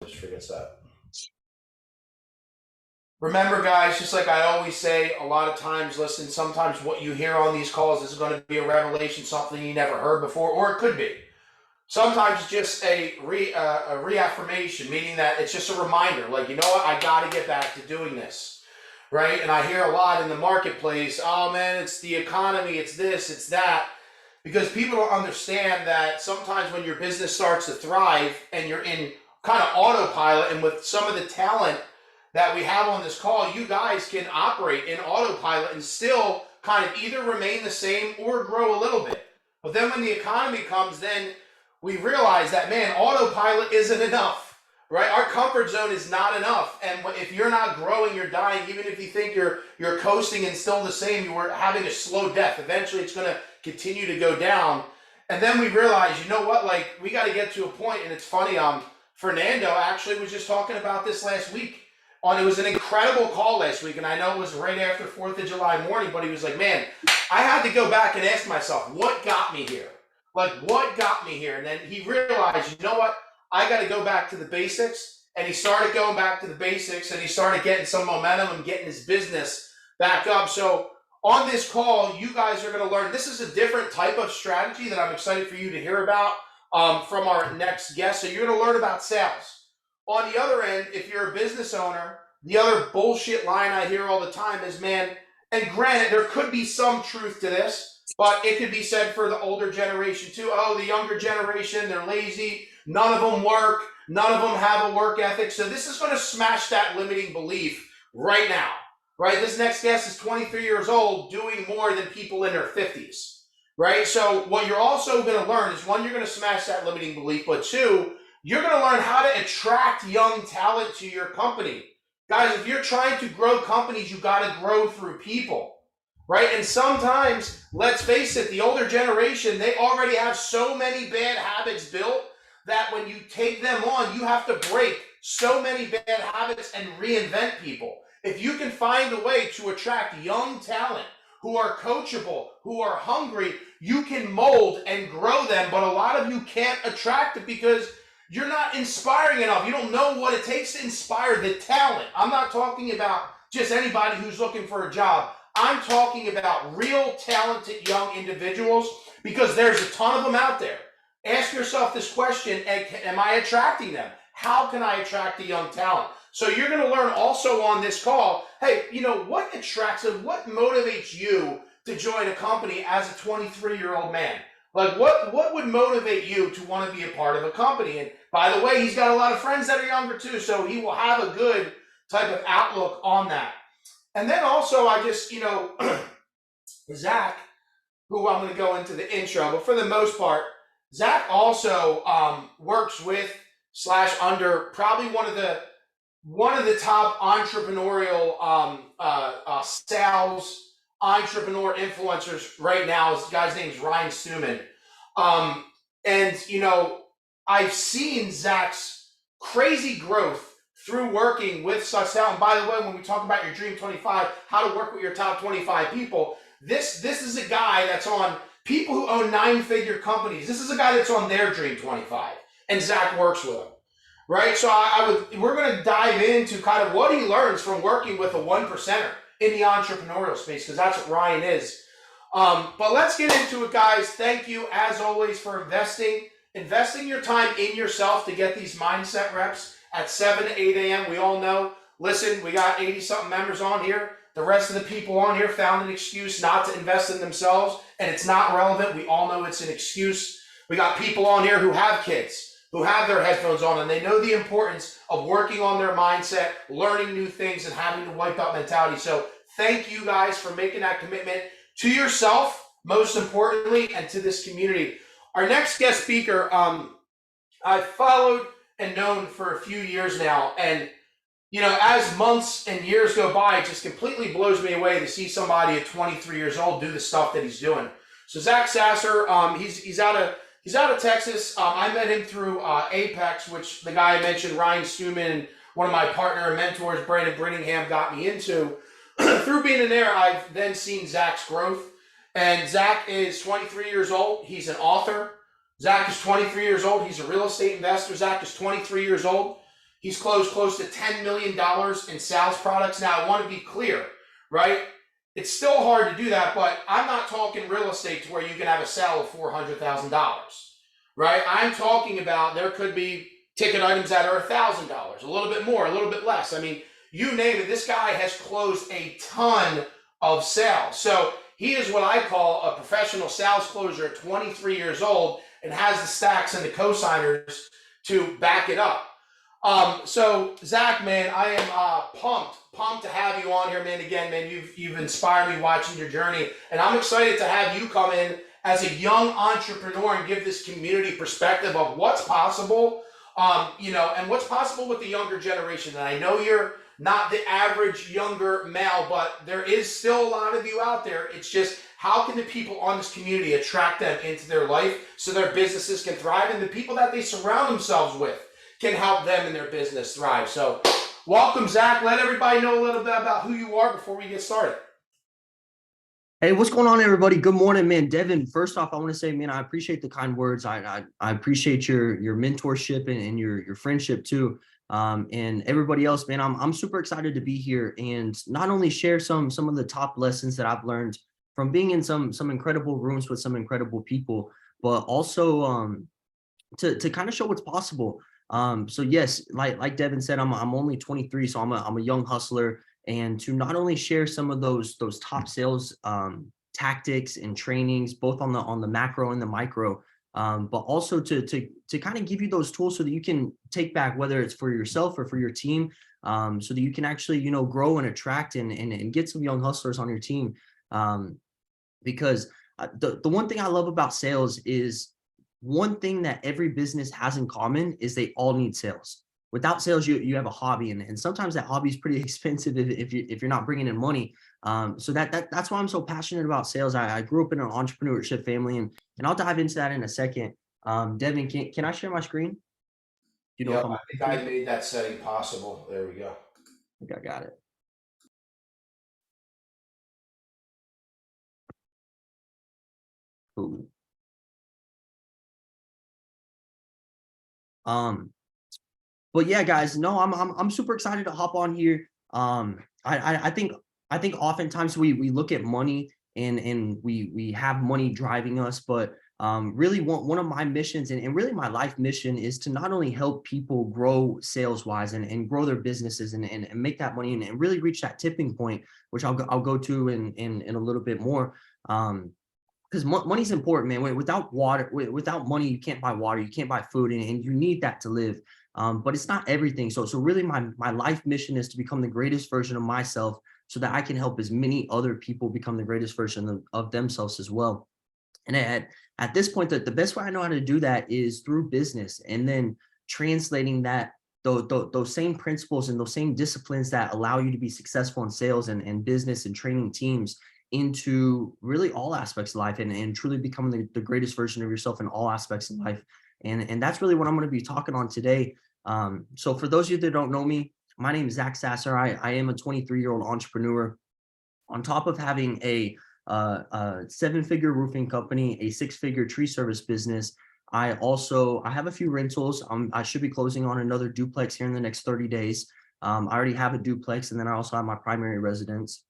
Just forgets that. Remember, guys, just like I always say, a lot of times, listen, sometimes what you hear on these calls is going to be a revelation, something you never heard before, or it could be. Sometimes it's just a reaffirmation, meaning that it's just a reminder, like, you know what, I got to get back to doing this, right? And I hear a lot in the marketplace, oh man, it's the economy, it's this, it's that, because people don't understand that sometimes when your business starts to thrive and you're in kind of autopilot, and with some of the talent that we have on this call, you guys can operate in autopilot and still kind of either remain the same or grow a little bit. But then when the economy comes, then we realize that, man, autopilot isn't enough, right? Our comfort zone is not enough. And if you're not growing, you're dying. Even if you think you're coasting and still the same, you were having a slow death. Eventually it's going to continue to go down. And then we realize, you know what, like, we got to get to a point, and it's funny, Fernando actually was just talking about this last week. It was an incredible call last week, and I know it was right after 4th of July morning, but he was like, man, I had to go back and ask myself, what got me here? Like, what got me here? And then he realized, you know what? I got to go back to the basics. And he started going back to the basics, and he started getting some momentum and getting his business back up. So on this call, you guys are going to learn. This is a different type of strategy that I'm excited for you to hear about from our next guest. So you're going to learn about sales. On the other end, if you're a business owner, the other bullshit line I hear all the time is, man, and granted, there could be some truth to this, but it could be said for the older generation too. Oh, the younger generation, they're lazy. None of them work. None of them have a work ethic. So this is going to smash that limiting belief right now, right? This next guest is 23 years old, doing more than people in their 50s, right? So what you're also going to learn is, one, you're going to smash that limiting belief, but two, you're going to learn how to attract young talent to your company. Guys, if you're trying to grow companies, you got to grow through people, right? And sometimes, let's face it, the older generation, they already have so many bad habits built that when you take them on, you have to break so many bad habits and reinvent people. If you can find a way to attract young talent who are coachable, who are hungry, you can mold and grow them. But a lot of you can't attract it because you're not inspiring enough. You don't know what it takes to inspire the talent. I'm not talking about just anybody who's looking for a job. I'm talking about real talented young individuals, because there's a ton of them out there. Ask yourself this question, am I attracting them? How can I attract the young talent? So you're going to learn also on this call, hey, you know, what attracts them? What motivates you to join a company as a 23-year-old man? Like, what would motivate you to want to be a part of a company? And by the way, he's got a lot of friends that are younger too, so he will have a good type of outlook on that. And then also, I just, you know, Zach, who I'm going to go into the intro, but for the most part, Zach also works with / under probably one of the top entrepreneurial sales entrepreneur influencers right now. This guy's name is Ryan Stewman. And, you know, I've seen Zach's crazy growth through working with such talent. By the way, when we talk about your Dream 25, how to work with your top 25 people, this is a guy that's on people who own 9-figure companies. This is a guy that's on their Dream 25, and Zach works with him, right? So we're going to dive into kind of what he learns from working with a 1%er in the entrepreneurial space, because that's what Ryan is. But let's get into it, guys. Thank you, as always, for investing your time in yourself to get these mindset reps at 7 to 8 a.m. We all know, listen, we got 80-something members on here. The rest of the people on here found an excuse not to invest in themselves, and it's not relevant. We all know it's an excuse. We got people on here who have kids, who have their headphones on, and they know the importance of working on their mindset, learning new things, and having the wipe out mentality. So thank you guys for making that commitment to yourself, most importantly, and to this community. Our next guest speaker, I've followed and known for a few years now, and you know, as months and years go by, it just completely blows me away to see somebody at 23 years old do the stuff that he's doing. So Zach Sasser, he's out of Texas. I met him through Apex, which the guy I mentioned, Ryan Stewman, and one of my partner and mentors, Brandon Brittingham, got me into. Through being in there, I've then seen Zach's growth. And Zach is 23 years old. He's an author. Zach is 23 years old. He's a real estate investor. Zach is 23 years old. He's closed close to $10 million in sales products. Now, I want to be clear, right? It's still hard to do that, but I'm not talking real estate to where you can have a sale of $400,000, right? I'm talking about there could be ticket items that are $1,000, a little bit more, a little bit less. I mean, you name it. This guy has closed a ton of sales. So he is what I call a professional sales closer at 23 years old and has the stacks and the cosigners to back it up. So Zach, man, I am pumped to have you on here, man. Again, man, you've inspired me watching your journey, and I'm excited to have you come in as a young entrepreneur and give this community perspective of what's possible, and what's possible with the younger generation. And I know you're not the average younger male, but there is still a lot of you out there. It's just how can the people on this community attract them into their life so their businesses can thrive, and the people that they surround themselves with can help them in their business thrive. So welcome, Zach. Let everybody know a little bit about who you are before we get started. Hey, what's going on, everybody? Good morning, man. Devin, first off, I want to say, man, I appreciate the kind words. I appreciate your mentorship and your friendship too. And everybody else, man, I'm super excited to be here and not only share some of the top lessons that I've learned from being in some incredible rooms with some incredible people, but also to kind of show what's possible. So yes, like Devin said, I'm only 23, so I'm a young hustler, and to not only share some of those top sales tactics and trainings, both on the macro and the micro, but also to kind of give you those tools so that you can take back, whether it's for yourself or for your team, so that you can actually grow and attract and get some young hustlers on your team. Because the one thing I love about sales is, one thing that every business has in common is they all need sales. Without sales, you have a hobby, and sometimes that hobby is pretty expensive if you're not bringing in money. So that's why I'm so passionate about sales. I grew up in an entrepreneurship family, and I'll dive into that in a second. Devin, can I share my screen? I think I made that setting possible. There we go. I think I got it. Cool. But yeah, guys, no, I'm super excited to hop on here. I think oftentimes we look at money and we have money driving us, but really one of my missions and really my life mission is to not only help people grow sales wise and grow their businesses and make that money and really reach that tipping point, which I'll go to in a little bit more. Because money's important, man. Without money, you can't buy water, you can't buy food, and you need that to live. But it's not everything. So really my life mission is to become the greatest version of myself so that I can help as many other people become the greatest version of themselves as well. And at this point, the best way I know how to do that is through business, and then translating that those same principles and those same disciplines that allow you to be successful in sales and business and training teams into really all aspects of life and truly becoming the greatest version of yourself in all aspects of life. And that's really what I'm going to be talking on today. So for those of you that don't know me, my name is Zach Sasser. I am a 23-year-old entrepreneur. On top of having a 7-figure roofing company, a 6-figure tree service business, I have a few rentals. I should be closing on another duplex here in the next 30 days. I already have a duplex, and then I also have my primary residence.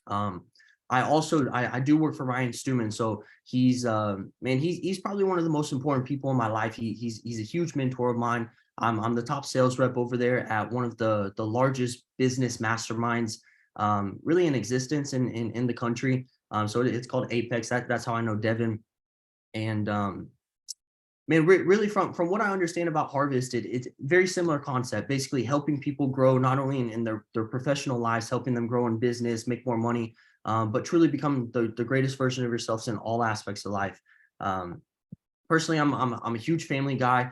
I do work for Ryan Stewman. So he's probably one of the most important people in my life. He's a huge mentor of mine. I'm the top sales rep over there at one of the largest business masterminds really in existence in the country. So it's called Apex. That's how I know Devin. And man, really from what I understand about Harvest, it's very similar concept, basically helping people grow, not only in their professional lives, helping them grow in business, make more money, but truly become the greatest version of yourselves in all aspects of life. Personally, I'm a huge family guy.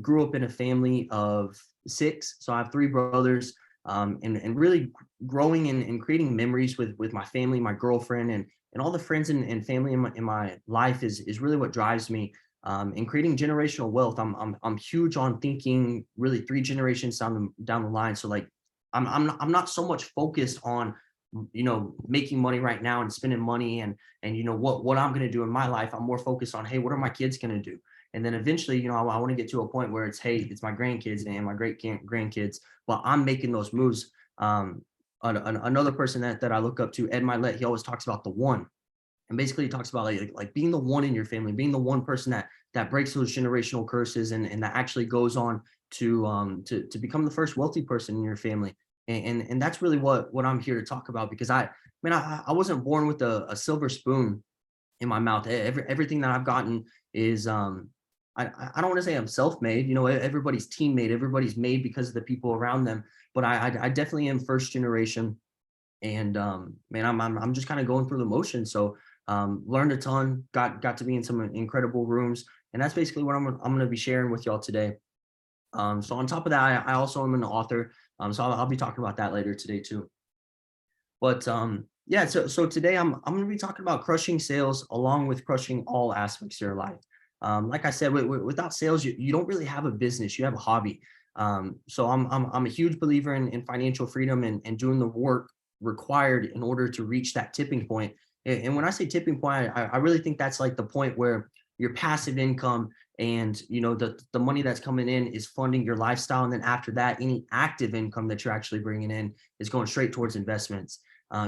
Grew up in a family of 6, so I have 3 brothers, and really growing and creating memories with my family, my girlfriend, and all the friends and family in my life is really what drives me. And creating generational wealth. I'm huge on thinking really 3 generations down the line. So like I'm not so much focused on making money right now and spending money and what I'm going to do in my life. I'm more focused on, hey, what are my kids going to do? And then eventually, I want to get to a point where it's, hey, it's my grandkids and my great grandkids, but I'm making those moves. Another person that I look up to, Ed Milet, he always talks about the one. And basically he talks about like being the one in your family, being the one person that breaks those generational curses and that actually goes on to become the first wealthy person in your family. And that's really what I'm here to talk about, because I wasn't born with a silver spoon in my mouth. Everything that I've gotten is I don't want to say I'm self-made. Everybody's teammate, everybody's made because of the people around them. But I definitely am first generation, and man, I'm just kind of going through the motions. So learned a ton, got to be in some incredible rooms, and that's basically what I'm going to be sharing with y'all today. So on top of that, I also am an author. So I'll be talking about that later today too. But yeah, so today I'm going to be talking about crushing sales along with crushing all aspects of your life. Like I said, without sales, you don't really have a business. You have a hobby. So I'm a huge believer in financial freedom and doing the work required in order to reach that tipping point. And when I say tipping point, I really think that's like the point where your passive income and the money that's coming in is funding your lifestyle. And then after that, any active income that you're actually bringing in is going straight towards investments.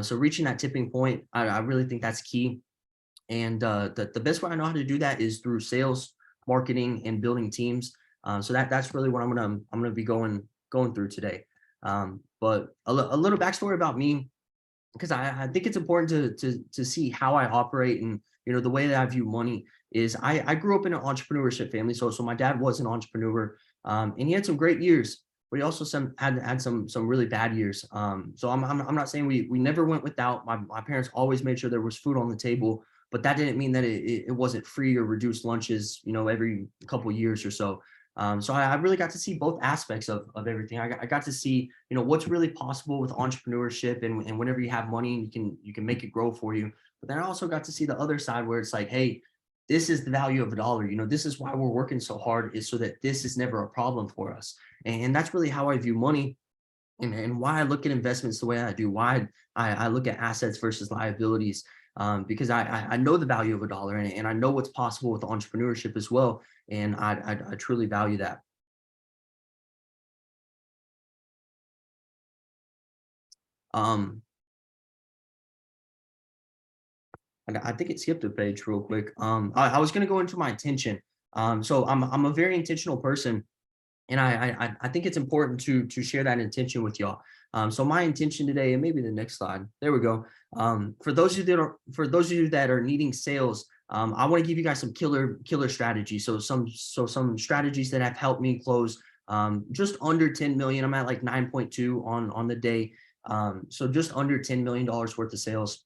So reaching that tipping point, I really think that's key. And the best way I know how to do that is through sales, marketing, and building teams. So that's really what I'm gonna be going through today. But a little backstory about me, because I think it's important to see how I operate, and the way that I view money is I grew up in an entrepreneurship family. So my dad was an entrepreneur, and he had some great years, but he also had some really bad years. So I'm not saying we never went without. My parents always made sure there was food on the table, but that didn't mean that it wasn't free or reduced lunches, every couple of years or so. So I really got to see both aspects of everything. I got to see, what's really possible with entrepreneurship, and whenever you have money, you can make it grow for you. But then I also got to see the other side where it's like, hey, this is the value of a dollar. This is why we're working so hard, is so that this is never a problem for us. And that's really how I view money, and why I look at investments the way I do, why I look at assets versus liabilities, because I know the value of a dollar, and I know what's possible with entrepreneurship as well. And I truly value that. Um, I think it skipped a page real quick. I was going to go into my intention. So I'm a very intentional person, and I think it's important to share that intention with y'all. So my intention today, and maybe the next slide, there we go. For those of you that are needing sales, I want to give you guys some killer strategies. So some strategies that have helped me close just under 10 million. I'm at like 9.2 on the day. So just under $10 million worth of sales.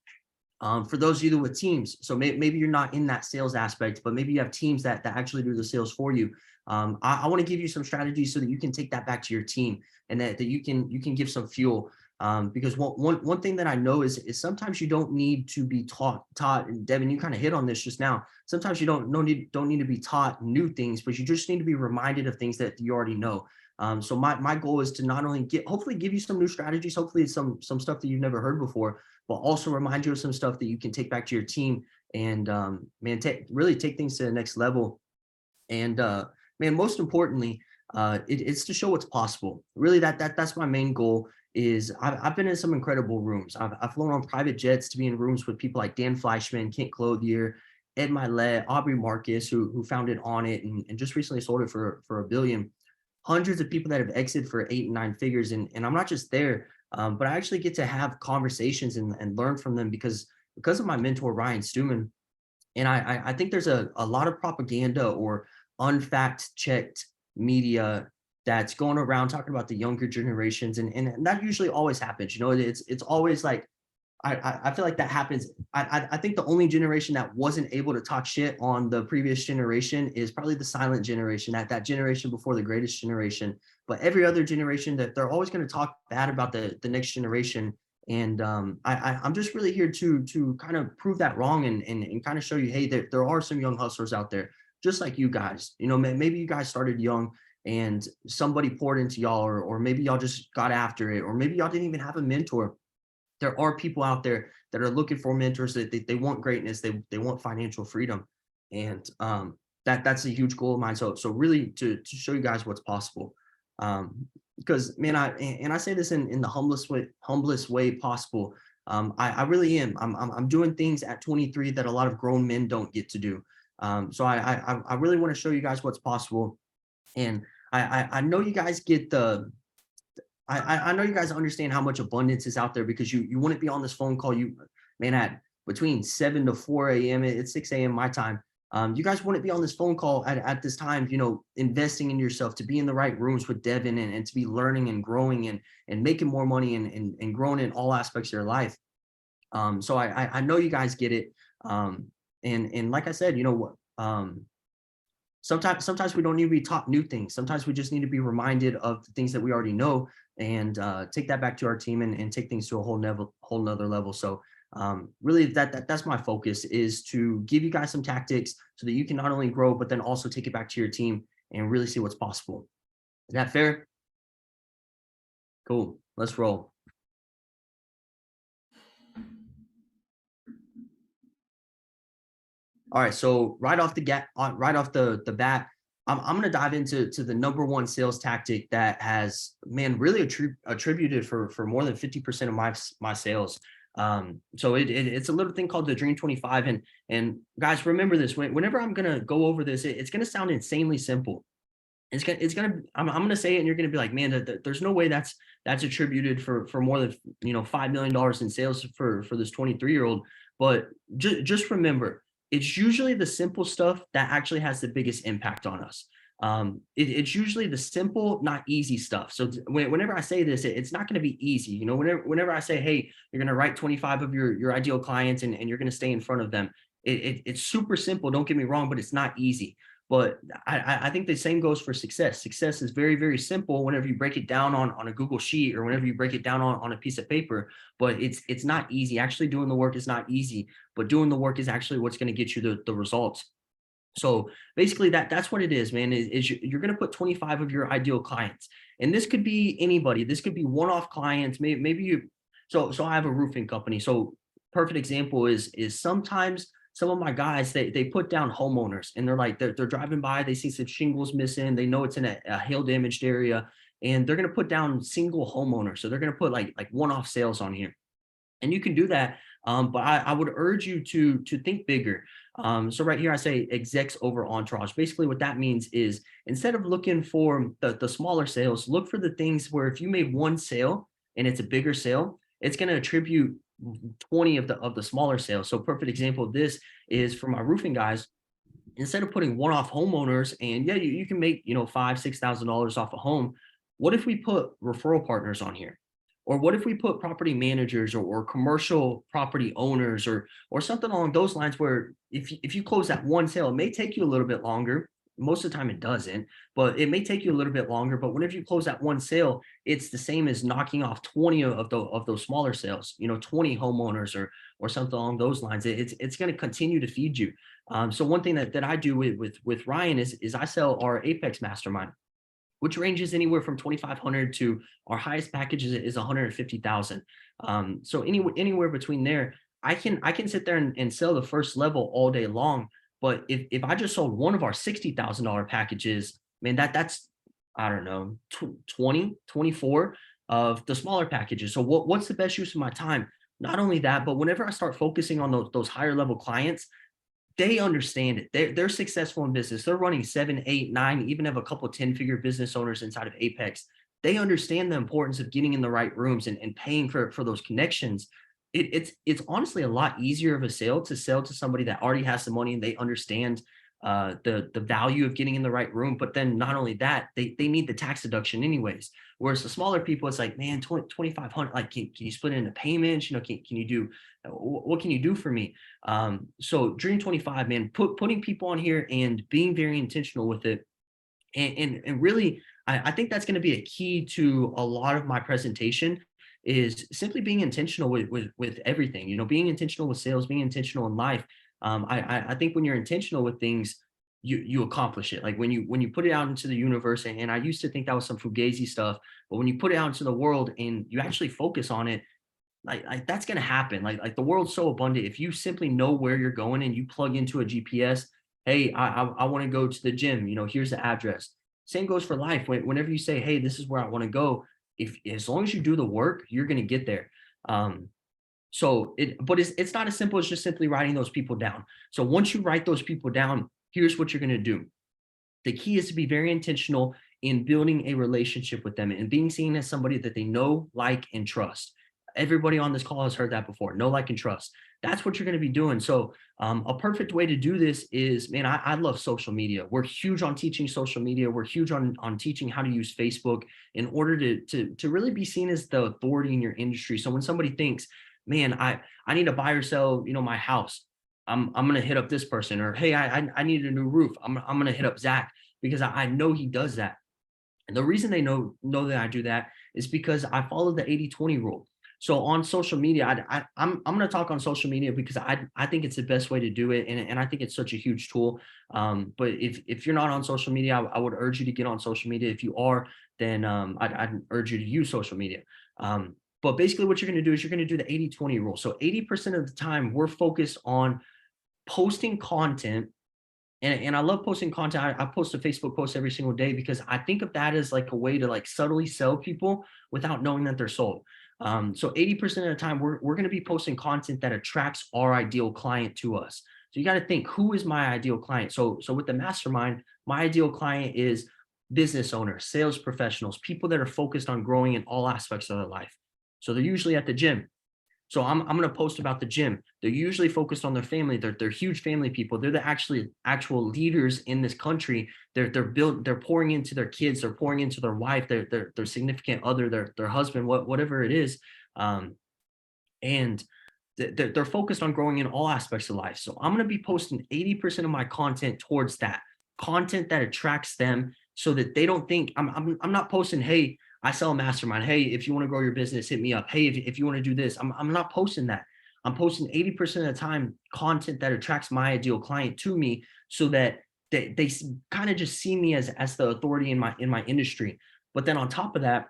For those of you with teams, so maybe you're not in that sales aspect, but maybe you have teams that actually do the sales for you. I want to give you some strategies so that you can take that back to your team, and that you can give some fuel. Because one thing that I know is sometimes you don't need to be taught. And Devin, you kind of hit on this just now. Sometimes you don't need to be taught new things, but you just need to be reminded of things that you already know. So my goal is to not only hopefully give you some new strategies, hopefully some stuff that you've never heard before, but also remind you of some stuff that you can take back to your team, and man, really take things to the next level. And man, most importantly, it's to show what's possible. Really, that's my main goal. Is I've been in some incredible rooms. I've flown on private jets to be in rooms with people like Dan Fleischman, Kent Clothier, Ed Milet, Aubrey Marcus, who founded On It, and just recently sold it for $1 billion. Hundreds of people that have exited for 8 and 9 figures, and I'm not just there, but I actually get to have conversations and learn from them because of my mentor Ryan Stewman. And I think there's a lot of propaganda or unfact checked media that's going around talking about the younger generations, and that usually always happens. It's always like, I feel like that happens. I think the only generation that wasn't able to talk shit on the previous generation is probably the silent generation, that generation before the greatest generation. But every other generation, that they're always going to talk bad about the next generation. And I'm just really here to kind of prove that wrong, and kind of show you, hey, there are some young hustlers out there just like you guys. Maybe you guys started young and somebody poured into y'all, or maybe y'all just got after it, or maybe y'all didn't even have a mentor. There are people out there that are looking for mentors, that they want greatness, they want financial freedom. And that's a huge goal of mine. So really to show you guys what's possible. Because man, I say this in the humblest way possible. I really am. I'm doing things at 23 that a lot of grown men don't get to do. So I really want to show you guys what's possible. And I know you guys get the I know you guys understand how much abundance is out there, because you wouldn't be on this phone call. You man, at between 7 to 4 a.m. It's 6 a.m. my time. You guys wouldn't be on this phone call at this time, investing in yourself, to be in the right rooms with Devin, and to be learning and growing and making more money and growing in all aspects of your life. So I know you guys get it. And like I said, sometimes we don't need to be taught new things. Sometimes we just need to be reminded of the things that we already know, and take that back to our team, and take things to a whole nother level. So really that's my focus, is to give you guys some tactics so that you can not only grow, but then also take it back to your team and really see what's possible. Is that fair? Cool. Let's roll. All right, so right off the bat, I'm going to dive into the number one sales tactic that has, man, really attributed for more than 50% of my sales. So it's a little thing called the Dream 25, and guys, remember this. Whenever I'm going to go over this, it's going to sound insanely simple. I'm gonna say it, and you're gonna be like, man, there's no way that's attributed for more than $5 million in sales for this 23-year-old. But just remember, it's usually the simple stuff that actually has the biggest impact on us. It's usually the simple, not easy stuff. So whenever I say this, it's not going to be easy. Whenever I say, hey, you're going to write 25 of your ideal clients, and you're going to stay in front of them, it's super simple. Don't get me wrong, but it's not easy. But I think the same goes for success. Success is very, very simple whenever you break it down on a Google sheet, or whenever you break it down on a piece of paper, but it's not easy. Actually doing the work is not easy, but doing the work is actually what's going to get you the results. So basically that's what it is, man, is you're going to put 25 of your ideal clients. And this could be anybody. This could be one-off clients. Maybe so I have a roofing company. So perfect example is sometimes some of my guys, they put down homeowners, and they're driving by, they see some shingles missing, they know it's in a hail damaged area, and they're going to put down single homeowners. So they're going to put like one-off sales on here, and you can do that. But I would urge you to think bigger. So right here I say execs over entourage. Basically what that means is, instead of looking for the smaller sales, look for the things where if you made one sale and it's a bigger sale, it's going to attribute 20 of the smaller sales. So perfect example of this is for my roofing guys. Instead of putting one-off homeowners, and yeah, you can make $5,000-$6,000 off a home, what if we put referral partners on here? Or what if we put property managers, or commercial property owners, or something along those lines, where if you close that one sale, it may take you a little bit longer. Most of the time it doesn't, but it may take you a little bit longer. But whenever you close that one sale, it's the same as knocking off 20 of those smaller sales, 20 homeowners, or something along those lines. It's going to continue to feed you. So one thing that I do with Ryan is I sell our Apex Mastermind, which ranges anywhere from 2,500 to our highest package is 150,000. So anywhere between there, I can sit there and sell the first level all day long. But if I just sold one of our $60,000 packages, man, that's, I don't know, 20, 24 of the smaller packages. So what's the best use of my time? Not only that, but whenever I start focusing on those higher level clients, they understand it. They're successful in business. They're running 7, 8, 9, even have a couple 10-figure business owners inside of Apex. They understand the importance of getting in the right rooms and paying for those connections. It's honestly a lot easier of a sale to sell to somebody that already has some money, and they understand the value of getting in the right room. But then not only that, they need the tax deduction anyways. Whereas the smaller people, it's like, man, 2,500, like, can you split it into payments? Can you do, what can you do for me? So Dream 25, man, putting people on here and being very intentional with it. And really, I think that's going to be a key to a lot of my presentation, is simply being intentional with everything, being intentional with sales, being intentional in life. I think when you're intentional with things, you accomplish it. Like when you put it out into the universe, and I used to think that was some fugazi stuff, but when you put it out into the world and you actually focus on it, like that's going to happen. Like the world's so abundant. If you simply know where you're going and you plug into a GPS, Hey, I want to go to the gym, here's the address. Same goes for life. Whenever you say, hey, this is where I want to go, if as long as you do the work, you're going to get there. Um, but it's not as simple as just simply writing those people down. So once you write those people down, here's what you're going to do. The key is to be very intentional in building a relationship with them and being seen as somebody that they know, like, and trust. Everybody on this call has heard that before. Know, like, and trust. That's what you're going to be doing. So a perfect way to do this is, man, I love social media. We're huge on teaching social media. We're huge on teaching how to use Facebook in order to really be seen as the authority in your industry. So when somebody thinks, man, I need to buy or sell, my house, I'm gonna hit up this person, or hey, I need a new roof. I'm gonna hit up Zach because I know he does that. And the reason they know that I do that is because I follow the 80-20 rule. So on social media, I'm going to talk on social media because I think it's the best way to do it, and I think it's such a huge tool. But if you're not on social media, I would urge you to get on social media. If you are, then I'd urge you to use social media. But basically, what you're going to do is you're going to do the 80-20 rule. So 80% of the time, we're focused on posting content, and I love posting content. I post a Facebook post every single day because I think of that as like a way to like subtly sell people without knowing that they're sold. So 80% of the time, we're going to be posting content that attracts our ideal client to us. So you got to think, who is my ideal client? So with the mastermind, my ideal client is business owners, sales professionals, people that are focused on growing in all aspects of their life. So they're usually at the gym. So I'm going to post about the gym. They're usually focused on their family. They're huge family people. They're the actual leaders in this country. They're pouring into their kids. They're pouring into their wife, their significant other, their husband, whatever it is. And they're focused on growing in all aspects of life. So I'm going to be posting 80% of my content towards that content that attracts them, so that they don't think I'm not posting, hey, I sell a mastermind. Hey, if you want to grow your business, hit me up. Hey, if you want to do this, I'm not posting that. I'm posting 80% of the time content that attracts my ideal client to me, so that they kind of just see me as the authority in my industry. But then on top of that,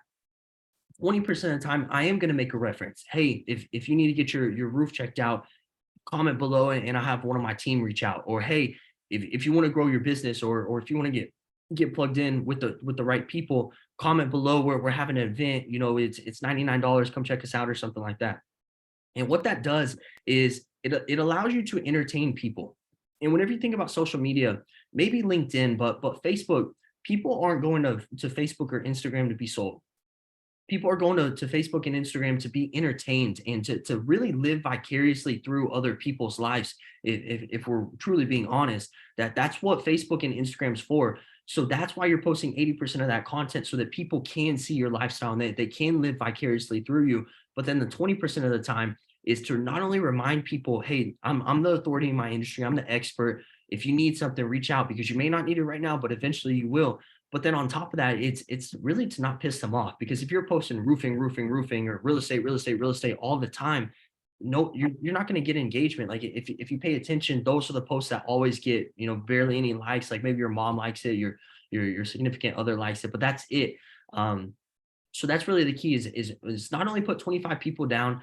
20% of the time, I am going to make a reference. Hey, if you need to get your roof checked out, comment below, and I'll have one of my team reach out. Or hey, if you want to grow your business, or if you want to get plugged in with the right people, comment below where we're having an event. It's $99. Come check us out, or something like that. And what that does is it allows you to entertain people. And whenever you think about social media, maybe LinkedIn, but Facebook, people aren't going to Facebook or Instagram to be sold. People are going to Facebook and Instagram to be entertained and to really live vicariously through other people's lives. If we're truly being honest, that's what Facebook and Instagram's for. So that's why you're posting 80% of that content, so that people can see your lifestyle and they can live vicariously through you. But then the 20% of the time is to not only remind people, hey, I'm the authority in my industry, I'm the expert. If you need something, reach out, because you may not need it right now, but eventually you will. But then on top of that, it's really to not piss them off, because if you're posting roofing, or real estate all the time, no, you're not going to get engagement. Like if you pay attention, those are the posts that always get, barely any likes. Like maybe your mom likes it, your significant other likes it, but that's it. So that's really the key is not only put 25 people down,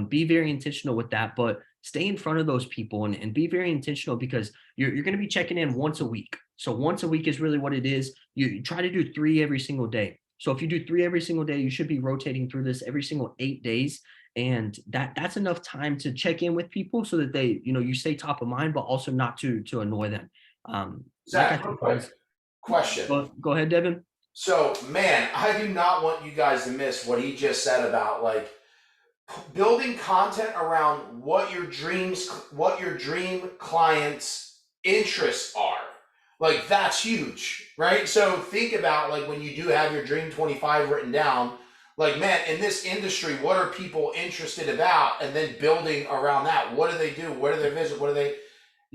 be very intentional with that, but stay in front of those people and be very intentional, because you're going to be checking in once a week. So once a week is really what it is. You try to do 3 every single day. So if you do 3 every single day, you should be rotating through this every single 8 days. And that's enough time to check in with people, so that they, you stay top of mind, but also not to annoy them. Like I Zach, real said, quick guys, question. go ahead, Devin. So, man, I do not want you guys to miss what he just said about like building content around what your dream clients' interests are. Like that's huge, right? So think about like when you do have your dream 25 written down, like man, in this industry, what are people interested about? And then building around that. What do they do? Where do they visit? What do they,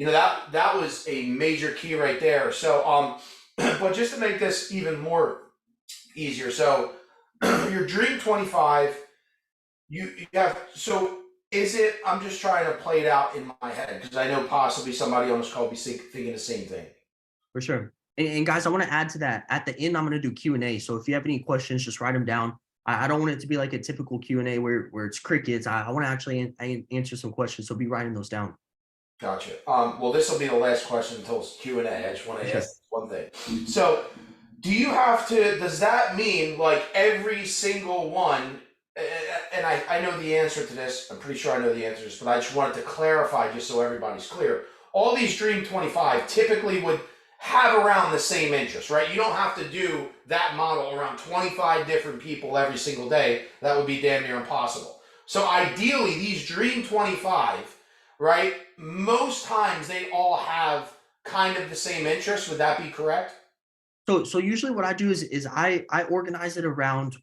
that was a major key right there. So but just to make this even more easier, so your dream 25, you have, so is it, I'm just trying to play it out in my head because I know possibly somebody on this call will be thinking the same thing. For sure. And guys, I want to add to that. At the end, I'm going to do Q&A. So if you have any questions, just write them down. I don't want it to be like a typical Q&A where it's crickets. I want to actually answer some questions. So be writing those down. Gotcha. Well, this will be the last question until it's Q&A. I just want to Sure. ask one thing. So, do you have to, does that mean like every single one, and I know the answer to this, I'm pretty sure I know the answer to this, but I just wanted to clarify just so everybody's clear. All these Dream 25 typically would have around the same interest, right? You don't have to do that model around 25 different people every single day. That would be damn near impossible. So ideally, these Dream 25, right? Most times they all have kind of the same interest. Would that be correct? So usually what I do is I organize it around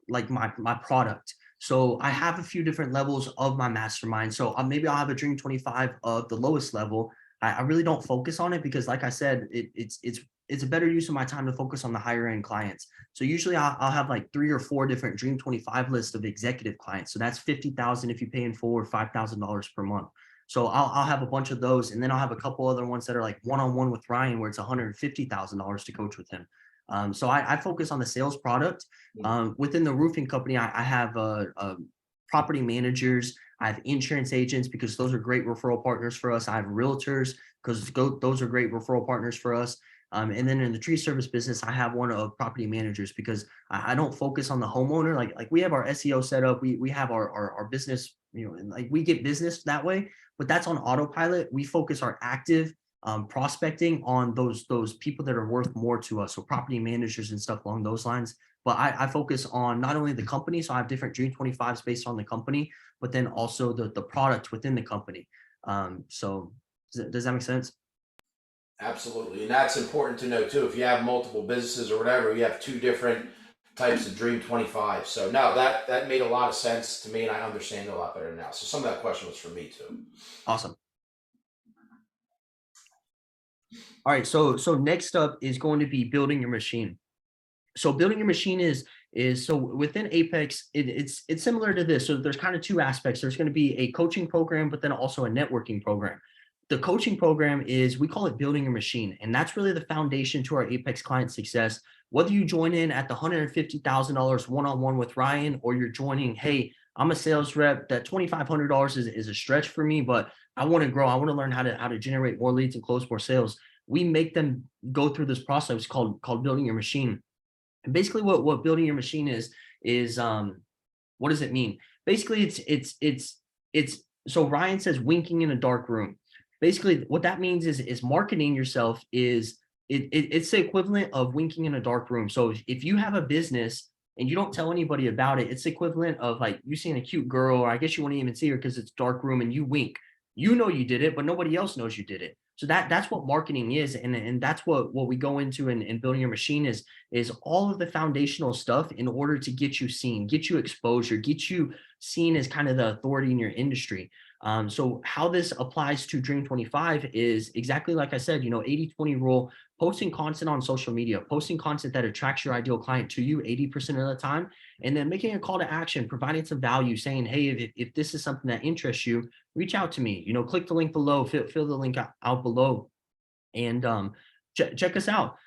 like my product. So I have a few different levels of my mastermind. So maybe I'll have a Dream 25 of the lowest level. I really don't focus on it because, like I said, it's a better use of my time to focus on the higher end clients. So usually I'll have like 3 or 4 different Dream 25 lists of executive clients. So that's 50,000 if you pay in full, or $5,000 per month. So I'll have a bunch of those, and then I'll have a couple other ones that are like one-on-one with Ryan, where it's $150,000 to coach with him. So I focus on the sales product. Within the roofing company, I have property managers. I have insurance agents because those are great referral partners for us. I have realtors because those are great referral partners for us. And then in the tree service business, I have one of property managers because I don't focus on the homeowner. Like we have our SEO set up, we have our business, and like we get business that way, but that's on autopilot. We focus our active prospecting on those people that are worth more to us, so property managers and stuff along those lines. But I focus on not only the company, so I have different Dream 25s based on the company, but then also the product within the company. So does that make sense? Absolutely. And that's important to know too. If you have multiple businesses or whatever, you have two different types of Dream 25. So no, that made a lot of sense to me and I understand it a lot better now. So some of that question was for me too. Awesome. All right, so next up is going to be building your machine. So building your machine is so within Apex, it's similar to this. So there's kind of two aspects. There's going to be a coaching program, but then also a networking program. The coaching program is, we call it building your machine, and that's really the foundation to our Apex client success. Whether you join in at the $150,000 one-on-one with Ryan, or you're joining, hey, I'm a sales rep, that $2,500 is a stretch for me, but I want to grow. I want to learn how to generate more leads and close more sales. We make them go through this process called building your machine. And basically what building your machine is what does it mean? Basically it's so Ryan says winking in a dark room. Basically what that means is marketing yourself it's the equivalent of winking in a dark room. So if you have a business and you don't tell anybody about it, it's the equivalent of like you seeing a cute girl, or I guess you won't even see her because it's dark room, and you wink. You know you did it, but nobody else knows you did it. So that's what marketing is, and that's what we go into in building your machine is all of the foundational stuff in order to get you seen, get you exposure, get you seen as kind of the authority in your industry. So how this applies to Dream 25 is exactly like I said, 80/20 rule, posting content on social media, posting content that attracts your ideal client to you 80% of the time, and then making a call to action, providing some value, saying, hey, if this is something that interests you, reach out to me, click the link below, fill the link out below, and check us out.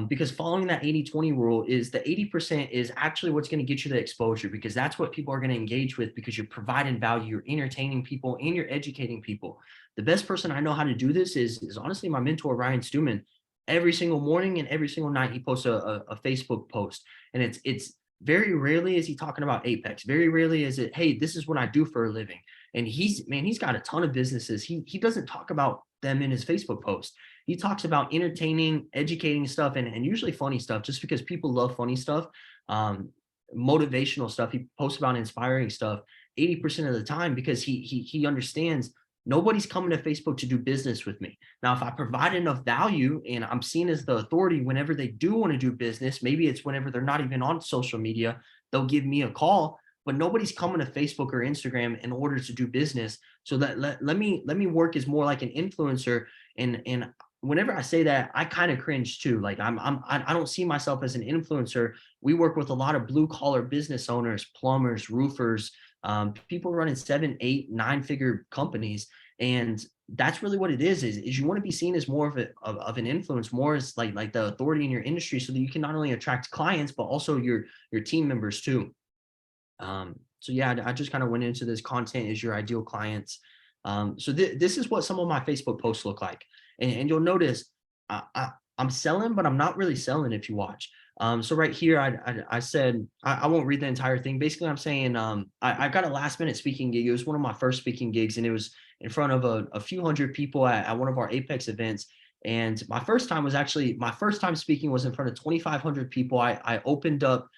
Because following that 80/20 rule is the 80% is actually what's going to get you the exposure, because that's what people are going to engage with, because you're providing value, you're entertaining people, and you're educating people. The best person I know how to do this is honestly my mentor, Ryan Stewman. Every single morning and every single night, he posts a Facebook post, and it's very rarely is he talking about Apex. Very rarely is it, hey, this is what I do for a living. And he's got a ton of businesses. He doesn't talk about them in his Facebook post. He talks about entertaining, educating stuff, and usually funny stuff, just because people love funny stuff. Motivational stuff. He posts about inspiring stuff 80% of the time, because he understands nobody's coming to Facebook to do business with me. Now, if I provide enough value and I'm seen as the authority whenever they do want to do business, maybe it's whenever they're not even on social media, they'll give me a call, but nobody's coming to Facebook or Instagram in order to do business. So that let me work as more like an influencer. And whenever I say that, I kind of cringe too. Like I don't see myself as an influencer. We work with a lot of blue collar business owners, plumbers, roofers, people running 7, 8, 9-figure companies. And that's really what it is you want to be seen as more of an influence, more as like the authority in your industry, so that you can not only attract clients, but also your team members too. So yeah, I just kind of went into this content is your ideal clients. So this is what some of my Facebook posts look like. And you'll notice I'm selling, but I'm not really selling if you watch. So right here, I said, I won't read the entire thing. Basically, I'm saying I got a last minute speaking gig. It was one of my first speaking gigs, and it was in front of a few hundred people at one of our Apex events. And my first time speaking was in front of 2,500 people. I opened up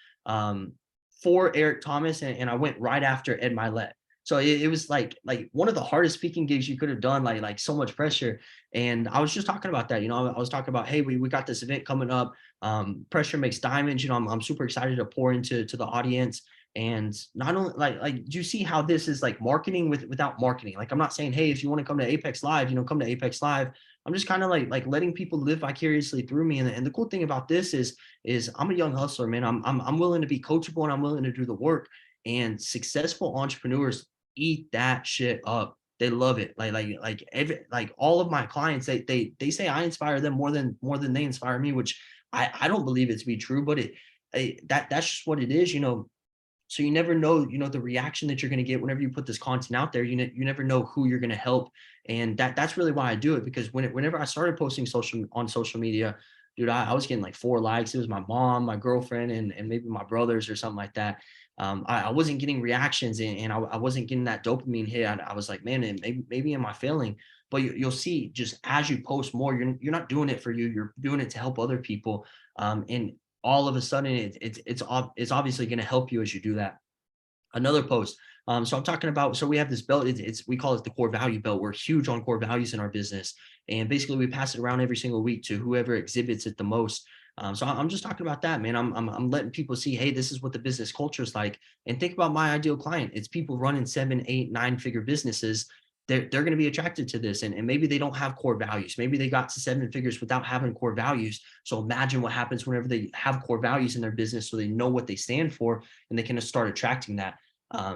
for Eric Thomas, and I went right after Ed Milet. So it was like one of the hardest speaking gigs you could have done, like so much pressure. And I was just talking about that, I was talking about, hey, we got this event coming up. Pressure makes diamonds. I'm super excited to pour into the audience. And not only like do you see how this is like marketing without marketing? Like, I'm not saying, hey, if you want to come to Apex Live, come to Apex Live. I'm just kind of like letting people live vicariously through me. And the cool thing about this is I'm a young hustler, man. I'm willing to be coachable, and I'm willing to do the work. And successful entrepreneurs eat that shit up. They love it. Like all of my clients, they say I inspire them more than they inspire me, which I don't believe it to be true, but that's just what it is. So you never know, the reaction that you're going to get whenever you put this content out there. You never know who you're going to help. And that's really why I do it, because whenever I started posting on social media, dude, I was getting like 4 likes. It was my mom, my girlfriend, and maybe my brothers or something like that. I wasn't getting reactions, and I wasn't getting that dopamine hit. I was like, man, maybe am I failing? But you'll see, just as you post more, you're not doing it for you. You're doing it to help other people. And all of a sudden, it's obviously going to help you as you do that. Another post. So I'm talking about, so we have this belt. We call it the core value belt. We're huge on core values in our business, and basically we pass it around every single week to whoever exhibits it the most. So I'm just talking about that, man. I'm letting people see, hey, this is what the business culture is like. And think about my ideal client. It's people running 7, 8, 9-figure businesses. They're going to be attracted to this, and maybe they don't have core values. Maybe they got to 7 figures without having core values. So imagine what happens whenever they have core values in their business, so they know what they stand for, and they can start attracting that.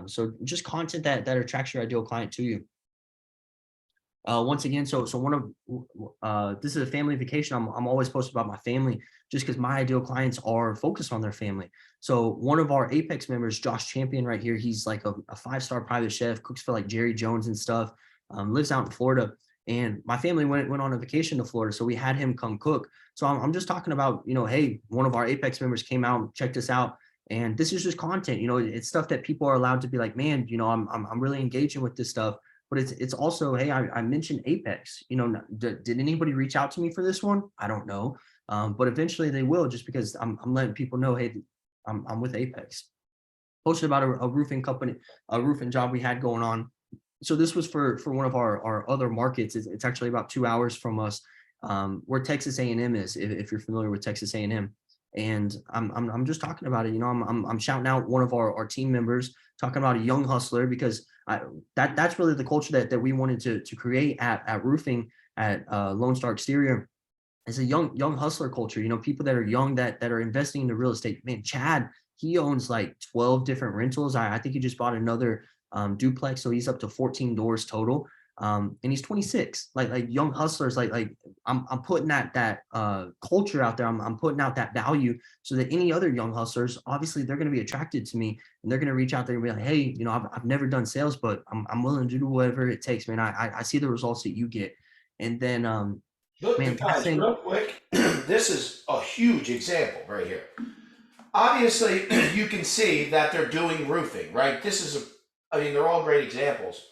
So just content that attracts your ideal client to you. Once again, so one of this is a family vacation. I'm always posting about my family, just because my ideal clients are focused on their family. So one of our Apex members, Josh Champion, right here, he's like a 5-star private chef, cooks for like Jerry Jones and stuff. Lives out in Florida, and my family went on a vacation to Florida, so we had him come cook. So I'm just talking about, hey, one of our Apex members came out, checked us out. And this is just content, it's stuff that people are allowed to be like, man, I'm really engaging with this stuff. But it's also, hey, I mentioned Apex. Did anybody reach out to me for this one? I don't know, but eventually they will, just because I'm letting people know, hey, I'm with Apex. Posted about a roofing company, a roofing job we had going on. So this was for one of our other markets. It's actually about 2 hours from us, where Texas A&M is, if you're familiar with Texas A&M. And I'm just talking about it. I'm shouting out one of our team members, talking about a young hustler, because that's really the culture that we wanted to create at roofing, at Lone Star Exterior. It's a young hustler culture. People that are young, that are investing into real estate. Man, Chad, he owns like 12 different rentals. I think he just bought another duplex, so he's up to 14 doors total. And he's 26. Like young hustlers, like I'm putting that culture out there. I'm putting out that value, so that any other young hustlers, obviously, they're going to be attracted to me, and they're going to reach out there and be like, hey, I've never done sales, but I'm willing to do whatever it takes, man. I see the results that you get. And then Look, man, last guys, thing. real quick, this is a huge example right here. Obviously, you can see that they're doing roofing, right? They're all great examples.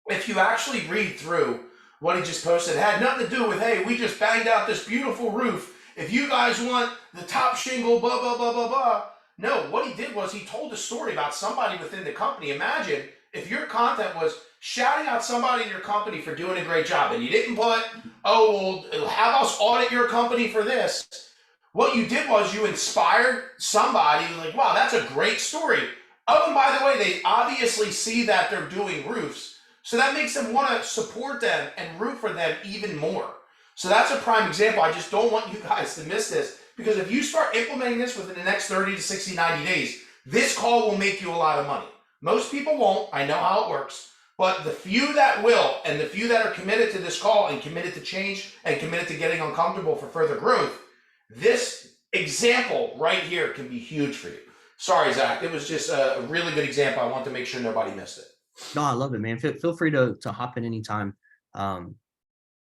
If you actually read through what he just posted, it had nothing to do with, hey, we just banged out this beautiful roof. If you guys want the top shingle, blah, blah, blah, blah, blah. No, what he did was he told a story about somebody within the company. Imagine if your content was shouting out somebody in your company for doing a great job, and you didn't put, oh, well, have us audit your company for this. What you did was you inspired somebody, like, wow, that's a great story. Oh, and by the way, they obviously see that they're doing roofs. So that makes them want to support them and root for them even more. So that's a prime example. I just don't want you guys to miss this, because if you start implementing this within the next 30 to 60, 90 days, this call will make you a lot of money. Most people won't. I know how it works. But the few that will, and the few that are committed to this call and committed to change and committed to getting uncomfortable for further growth, this example right here can be huge for you. Sorry, Zach. It was just a really good example. I want to make sure nobody missed it. No, I love it, man. Feel free to hop in anytime. Um,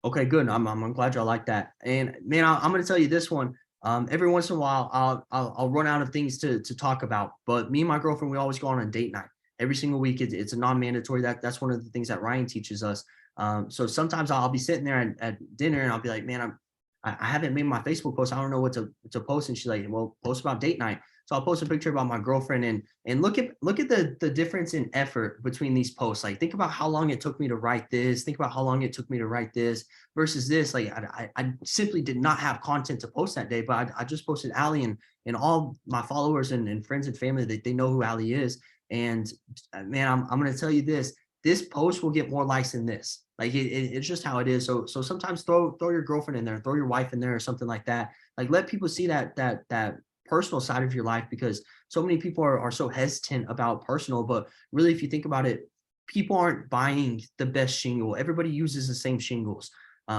Okay, good. I'm glad y'all like that. And man, I'm going to tell you this one. Every once in a while, I'll run out of things to talk about. But me and my girlfriend, we always go on a date night every single week. It's a non-mandatory. That's one of the things that Ryan teaches us. So sometimes I'll be sitting there at dinner and I'll be like, man, I haven't made my Facebook post. I don't know what to post. And she's like, well, post about date night. So I'll post a picture about my girlfriend and look at the difference in effort between these posts. Like think about how long it took me to write this. Think about how long it took me to write this versus this. Like I simply did not have content to post that day, but I just posted Ali and all my followers and friends and family that they know who Ali is. And man, I'm going to tell you this. This post will get more likes than this. Like it's just how it is. So sometimes throw your girlfriend in there, throw your wife in there or something like that. Like let people see that personal side of your life, because so many people are so hesitant about personal. But really, if you think about it, people aren't buying the best shingle. Everybody uses the same shingles.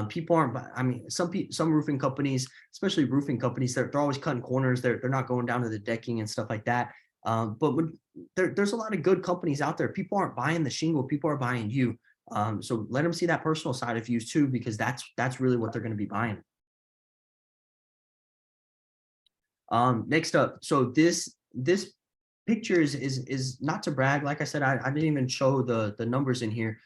People aren't. I mean, some roofing companies, especially roofing companies, they're always cutting corners. They're not going down to the decking and stuff like that. But there's a lot of good companies out there. People aren't buying the shingle. People are buying you. So let them see that personal side of you too, because that's really what they're going to be buying. Next up, so this picture is not to brag. Like I said, I didn't even show the numbers in here.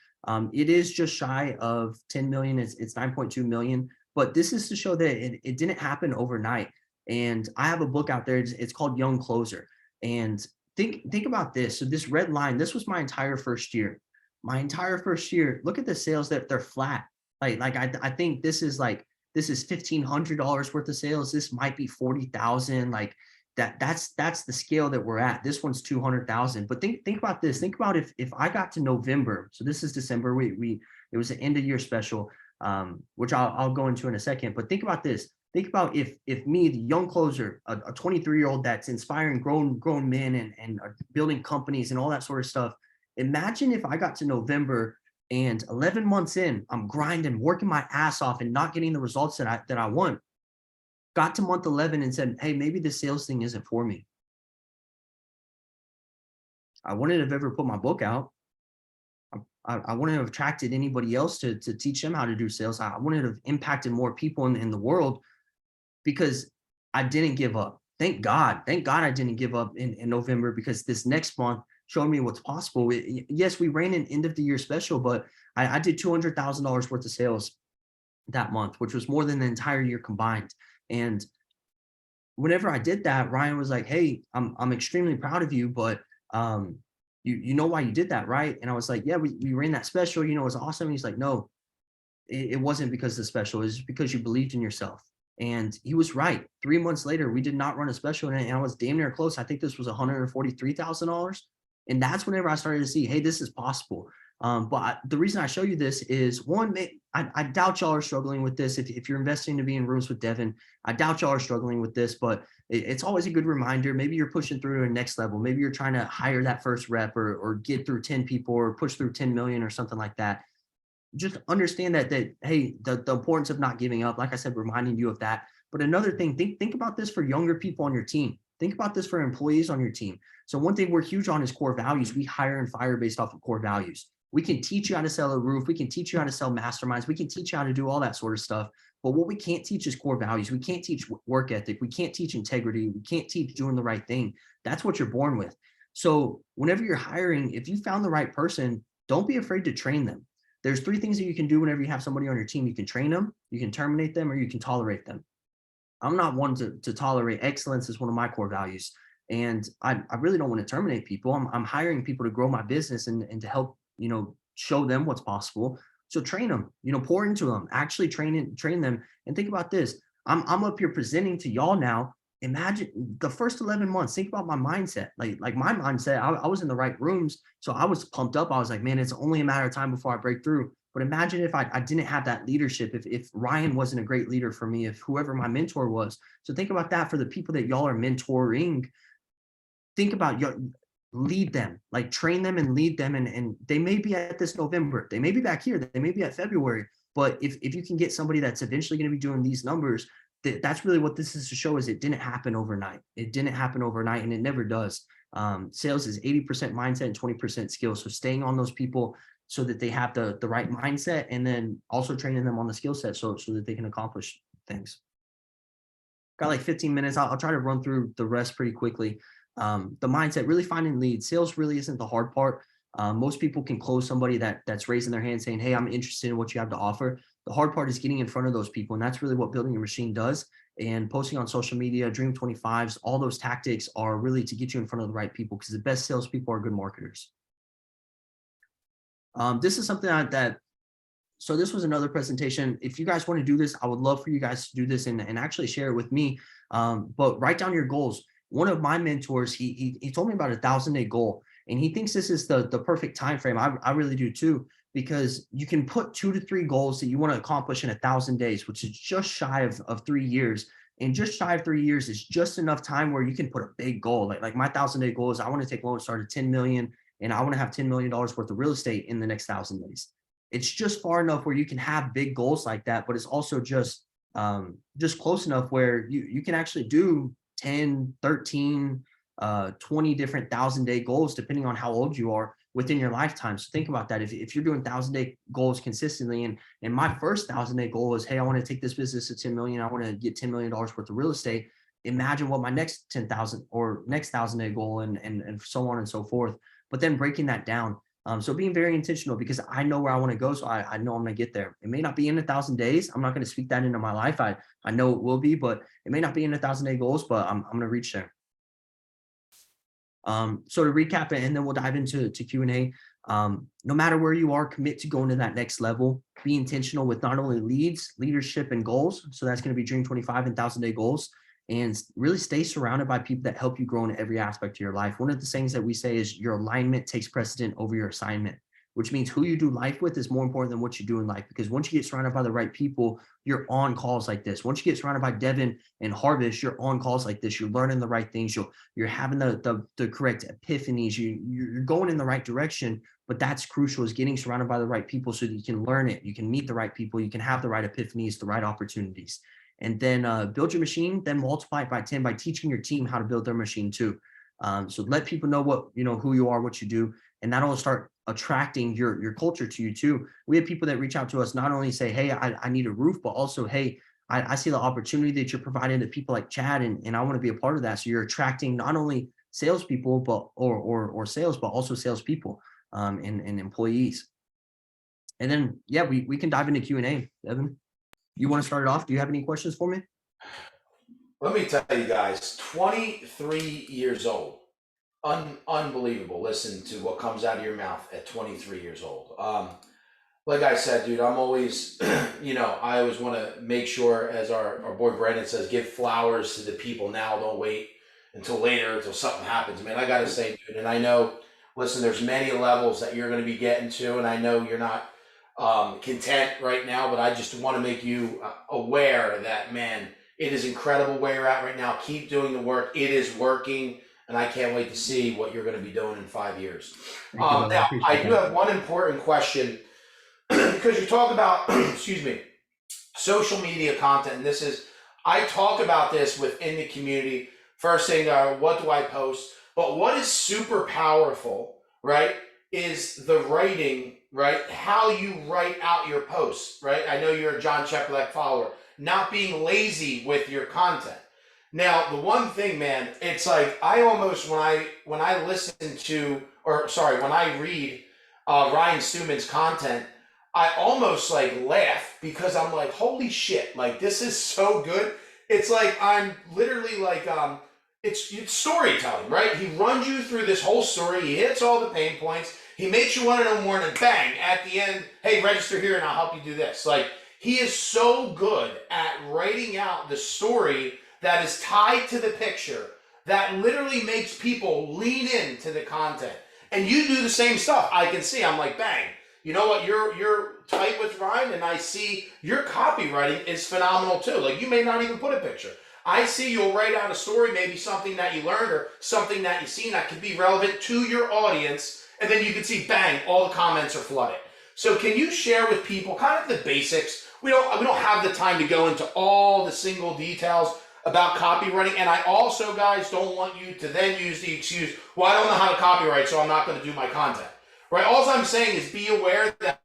It is just shy of 10 million. It's 9.2 million, but this is to show that it didn't happen overnight. And I have a book out there. It's called Young Closer. And think about this. So this red line, this was my entire first year. My entire first year. Look at the sales that they're flat. Like I think this is $1,500 worth of sales. This might be 40,000. Like that's the scale that we're at. This one's 200,000. But think about this. Think about if I got to November. So this is December. It was an end of year special, which I'll go into in a second. But think about this. Think about if me, the young closer, a 23-year-old that's inspiring grown men and building companies and all that sort of stuff. Imagine if I got to November and 11 months in, I'm grinding, working my ass off and not getting the results that I want. Got to month 11 and said, hey, maybe the sales thing isn't for me. I wouldn't have ever put my book out. I wouldn't have attracted anybody else to teach them how to do sales. I wouldn't have impacted more people in the world because I didn't give up. Thank God. Thank God I didn't give up in November, because this next month showed me what's possible. Yes, we ran an end of the year special, but I did $200,000 worth of sales that month, which was more than the entire year combined. And whenever I did that, Ryan was like, hey, I'm extremely proud of you, but you know why you did that, right? And I was like, yeah, we ran that special, it was awesome. And he's like, no, it wasn't because of the special. It was because you believed in yourself. And he was right. 3 months later, we did not run a special, and I was damn near close. I think this was $143,000. And that's whenever I started to see, hey, this is possible. But the reason I show you this is, one, I doubt y'all are struggling with this. If you're investing to be in rooms with Devin, I doubt y'all are struggling with this, but it's always a good reminder. Maybe you're pushing through to a next level. Maybe you're trying to hire that first rep or get through 10 people or push through 10 million or something like that. Just understand that hey, the importance of not giving up, like I said, reminding you of that. But another thing, think about this for younger people on your team. Think about this for employees on your team. So one thing we're huge on is core values. We hire and fire based off of core values. We can teach you how to sell a roof. We can teach you how to sell masterminds. We can teach you how to do all that sort of stuff. But what we can't teach is core values. We can't teach work ethic. We can't teach integrity. We can't teach doing the right thing. That's what you're born with. So whenever you're hiring, if you found the right person, don't be afraid to train them. There's 3 things that you can do whenever you have somebody on your team. You can train them, you can terminate them, or you can tolerate them. I'm not one to tolerate. Excellence is one of my core values. And I really don't want to terminate people. I'm hiring people to grow my business and to help, show them what's possible. So train them, pour into them, actually train them. And think about this. I'm up here presenting to y'all now. Imagine the first 11 months. Think about my mindset. Like my mindset, I was in the right rooms. So I was pumped up. I was like, man, it's only a matter of time before I break through. But imagine if I didn't have that leadership, if Ryan wasn't a great leader for me, if whoever my mentor was. So think about that for the people that y'all are mentoring. Think about your lead them, like train them and lead them. And they may be at this November, they may be back here, they may be at February. But if you can get somebody that's eventually going to be doing these numbers, that's really what this is to show, is it didn't happen overnight. It didn't happen overnight, and it never does. Sales is 80% mindset and 20% skill. So staying on those people so that they have the right mindset, and then also training them on the skill set so that they can accomplish things. Got like 15 minutes. I'll try to run through the rest pretty quickly. The mindset, really finding leads. Sales really isn't the hard part. Most people can close somebody that's raising their hand saying, hey, I'm interested in what you have to offer. The hard part is getting in front of those people. And that's really what building a machine does. And posting on social media, Dream 25s, all those tactics are really to get you in front of the right people, because the best salespeople are good marketers. This is something so this was another presentation. If you guys want to do this, I would love for you guys to do this and actually share it with me. But write down your goals. One of my mentors, he told me about a 1,000-day goal, and he thinks this is the perfect time frame. I really do too, because you can put 2 to 3 goals that you want to accomplish in 1,000 days, which is just shy of 3 years. And just shy of 3 years is just enough time where you can put a big goal. Like my 1,000-day goal is I want to take Lone Star to 10 million, and I want to have $10 million worth of real estate in the next 1,000 days. It's just far enough where you can have big goals like that, but it's also just close enough where you can actually do 10, 13, 20 different 1,000-day goals, depending on how old you are within your lifetime. So think about that. If you're doing 1,000-day goals consistently, and my first 1,000-day goal is, hey, I want to take this business to 10 million. I want to get $10 million worth of real estate. Imagine what my next 10,000 or next 1,000-day goal and so on and so forth. But then breaking that down. So being very intentional, because I know where I want to go. So I know I'm going to get there. It may not be in 1,000 days. I'm not going to speak that into my life. I know it will be, but it may not be in 1,000-day goals, but I'm going to reach there. So to recap it, and then we'll dive into Q&A. No matter where you are, commit to going to that next level. Be intentional with not only leads, leadership, and goals. So that's going to be Dream 25 and 1,000-day goals. And really stay surrounded by people that help you grow in every aspect of your life. One of the things that we say is your alignment takes precedent over your assignment, which means who you do life with is more important than what you do in life. Because once you get surrounded by the right people, you're on calls like this. Once you get surrounded by Devin and Harvest, you're on calls like this. You're learning the right things. You're having the correct epiphanies. You're going in the right direction. But that's crucial, is getting surrounded by the right people so that you can learn it. You can meet the right people. You can have the right epiphanies, the right opportunities. And then build your machine, then multiply it by 10 by teaching your team how to build their machine too. So let people know who you are, what you do, and that'll start attracting your culture to you too. We have people that reach out to us, not only say, hey, I need a roof, but also, hey, I see the opportunity that you're providing to people like Chad, and I want to be a part of that. So you're attracting not only salespeople, but or sales, but also salespeople and employees. And then, yeah, we can dive into Q&A, Evan. You want to start it off? Do you have any questions for me? Let me tell you guys, 23 years old. Unbelievable. Listen to what comes out of your mouth at 23 years old. Like I said, dude, I'm always, I always want to make sure, as our boy Brandon says, give flowers to the people now. Don't wait until later, until something happens. Man, I got to say, dude, and I know, listen, there's many levels that you're going to be getting to, and I know you're not content right now, but I just want to make you aware that, man, it is incredible where you're at right now. Keep doing the work. It is working, and I can't wait to see what you're going to be doing in 5 years. Now, I do have one important question because you talk about, excuse me, social media content. And I talk about this within the community. First thing, what do I post? But what is super powerful, right, is the writing, right? How you write out your posts, right? I know you're a John Cheplak follower. Not being lazy with your content. Now, the one thing, man, it's like I almost, when I read Ryan Stewman's content, I almost like laugh, because I'm like, holy shit, like this is so good. It's like I'm literally like it's storytelling, right? He runs you through this whole story. He hits all the pain points. He makes you want to know more, and then bang, at the end, hey, register here and I'll help you do this. Like, he is so good at writing out the story that is tied to the picture that literally makes people lean into the content. And you do the same stuff. I can see, I'm like, bang, you know what, you're tight with Ryan, and I see your copywriting is phenomenal too. Like, you may not even put a picture. I see you'll write out a story, maybe something that you learned or something that you've seen that could be relevant to your audience, and then you can see, bang, all the comments are flooded. So can you share with people kind of the basics? We don't have the time to go into all the single details. about copywriting. And I also, guys, don't want you to then use the excuse, well, I don't know how to copyright, so I'm not going to do my content. Right? All I'm saying is be aware that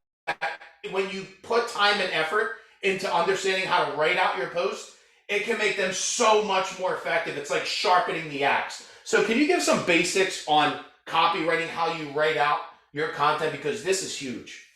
when you put time and effort into understanding how to write out your post, it can make them so much more effective. It's like sharpening the axe. So can you give some basics on copywriting, how you write out your content? Because this is huge.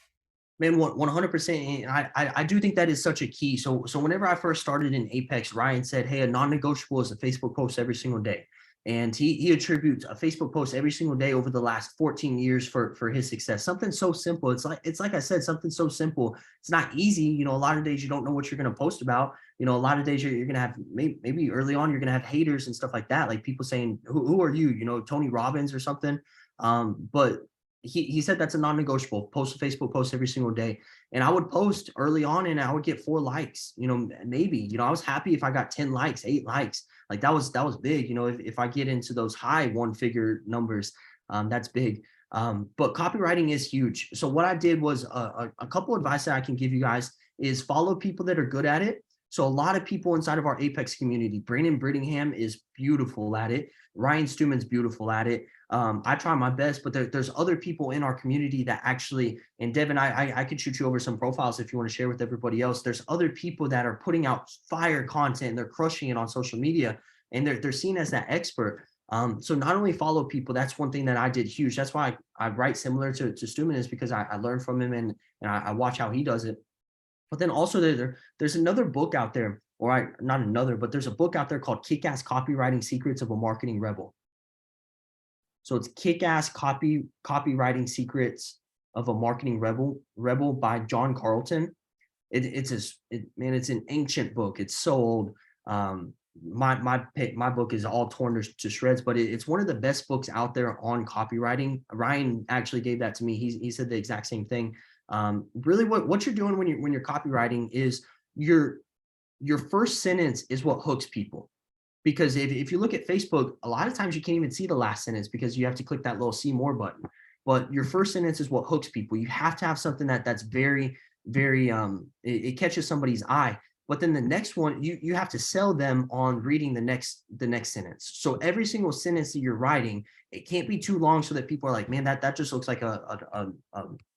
Man, 100%. I do think that is such a key. So whenever I first started in Apex, Ryan said, hey, a non-negotiable is a Facebook post every single day. And he attributes a Facebook post every single day over the last 14 years for his success. Something so simple. It's like I said, something so simple. It's not easy. You know, a lot of days you don't know what you're going to post about. You know, a lot of days you're going to have, maybe early on, you're going to have haters and stuff like that. Like people saying, who are you? You know, Tony Robbins or something. But he said that's a non-negotiable. Post a Facebook post every single day. And I would post early on and I would get 4 likes, you know, maybe, you know, I was happy if I got 10 likes, 8 likes. Like that was big. You know, if I get into those high 1-figure numbers, that's big. But copywriting is huge. So what I did was a couple advice that I can give you guys is follow people that are good at it. So a lot of people inside of our Apex community, Brandon Brittingham is beautiful at it. Ryan Stewman's beautiful at it. I try my best, but there's other people in our community that actually, and Devin, I could shoot you over some profiles if you want to share with everybody else. There's other people that are putting out fire content and they're crushing it on social media and they're seen as that expert. So not only follow people, that's one thing that I did huge. That's why I write similar to Stewman, is because I learned from him and I watch how he does it. But then also there's another book out there, or not another, but there's a book out there called Kick-Ass Copywriting Secrets of a Marketing Rebel. So it's Kick-Ass Copywriting Secrets of a Marketing Rebel by John Carlton. It's an ancient book. It's so old. My book is all torn to shreds, but it's one of the best books out there on copywriting. Ryan actually gave that to me. He said the exact same thing. Really what you're doing when you're copywriting is your first sentence is what hooks people. Because if you look at Facebook, a lot of times you can't even see the last sentence because you have to click that little see more button. But your first sentence is what hooks people. You have to have something that's very, very, it catches somebody's eye. But then the next one, you have to sell them on reading the next sentence. So every single sentence that you're writing, it can't be too long so that people are like, man, that just looks like a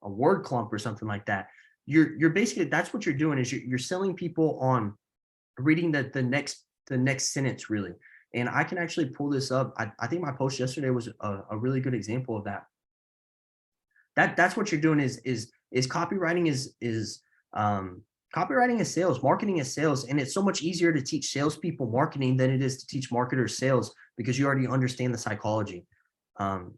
word clump or something like that. You're basically, that's what you're doing, is you're selling people on reading the next sentence, really. And I can actually pull this up. I think my post yesterday was a really good example of that. That's what you're doing is copywriting is copywriting is sales, marketing is sales. And it's so much easier to teach salespeople marketing than it is to teach marketers sales, because you already understand the psychology. So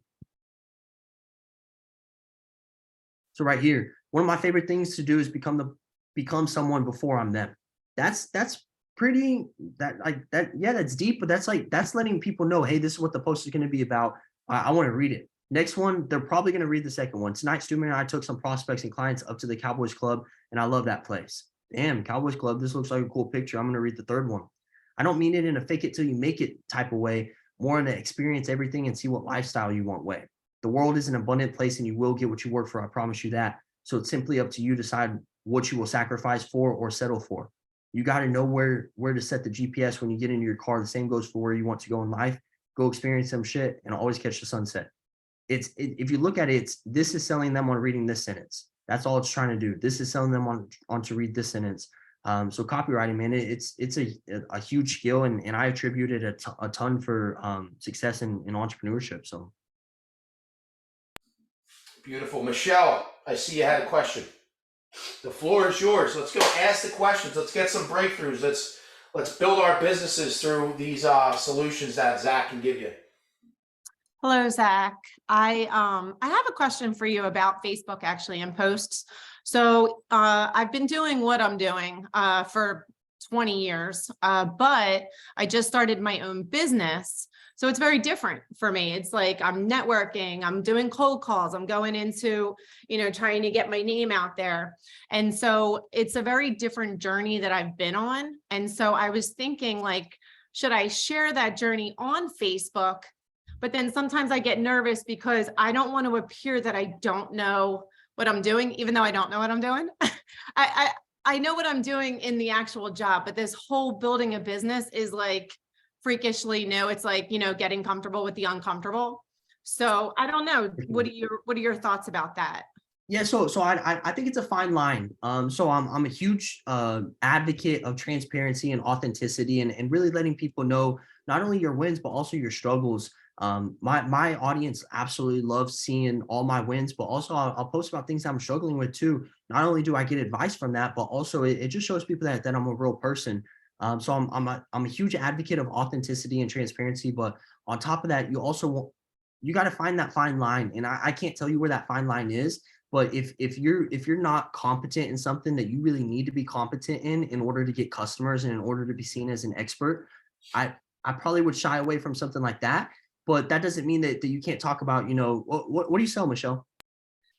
right here, one of my favorite things to do is become someone before I'm them. That's pretty, that's deep, but that's letting people know, hey, this is what the post is going to be about. I want to read it. Next one, they're probably going to read the second one. Tonight, Stewman and I took some prospects and clients up to the Cowboys Club, and I love that place. Damn, Cowboys Club, this looks like a cool picture. I'm going to read the third one. I don't mean it in a fake it till you make it type of way, more in an experience everything and see what lifestyle you want way. The world is an abundant place and you will get what you work for. I promise you that. So it's simply up to you to decide what you will sacrifice for or settle for. You got to know where to set the GPS when you get into your car. The same goes for where you want to go in life. Go experience some shit and always catch the sunset. If you look at it, this is selling them on reading this sentence. That's all it's trying to do. This is selling them on to read this sentence. So copywriting, man, it's a huge skill, and I attribute it a ton for success in entrepreneurship. So Beautiful. Michelle, I see you had a question. The floor is yours. Let's go ask the questions. Let's get some breakthroughs. Let's build our businesses through these solutions that Zach can give you. Hello, Zach. I have a question for you about Facebook, actually, and posts. So I've been doing what I'm doing for 20 years, but I just started my own business. So it's very different for me. It's like I'm networking, I'm doing cold calls, I'm going into, trying to get my name out there. And so it's a very different journey that I've been on. And so I was thinking, like, should I share that journey on Facebook? But then sometimes I get nervous because I don't want to appear that I don't know what I'm doing, even though I don't know what I'm doing. I know what I'm doing in the actual job, but this whole building a business is like freakishly new. It's like, getting comfortable with the uncomfortable. So I don't know. What are your thoughts about that? Yeah, so I think it's a fine line. So I'm a huge advocate of transparency and authenticity, and really letting people know not only your wins but also your struggles. My audience absolutely loves seeing all my wins, but also I'll post about things I'm struggling with too. Not only do I get advice from that, but also it just shows people that I'm a real person. So I'm a huge advocate of authenticity and transparency, but on top of that, you got to find that fine line, and I can't tell you where that fine line is. But if you're not competent in something that you really need to be competent in order to get customers and in order to be seen as an expert, I probably would shy away from something like that. But that doesn't mean that you can't talk about, what do you sell, Michelle?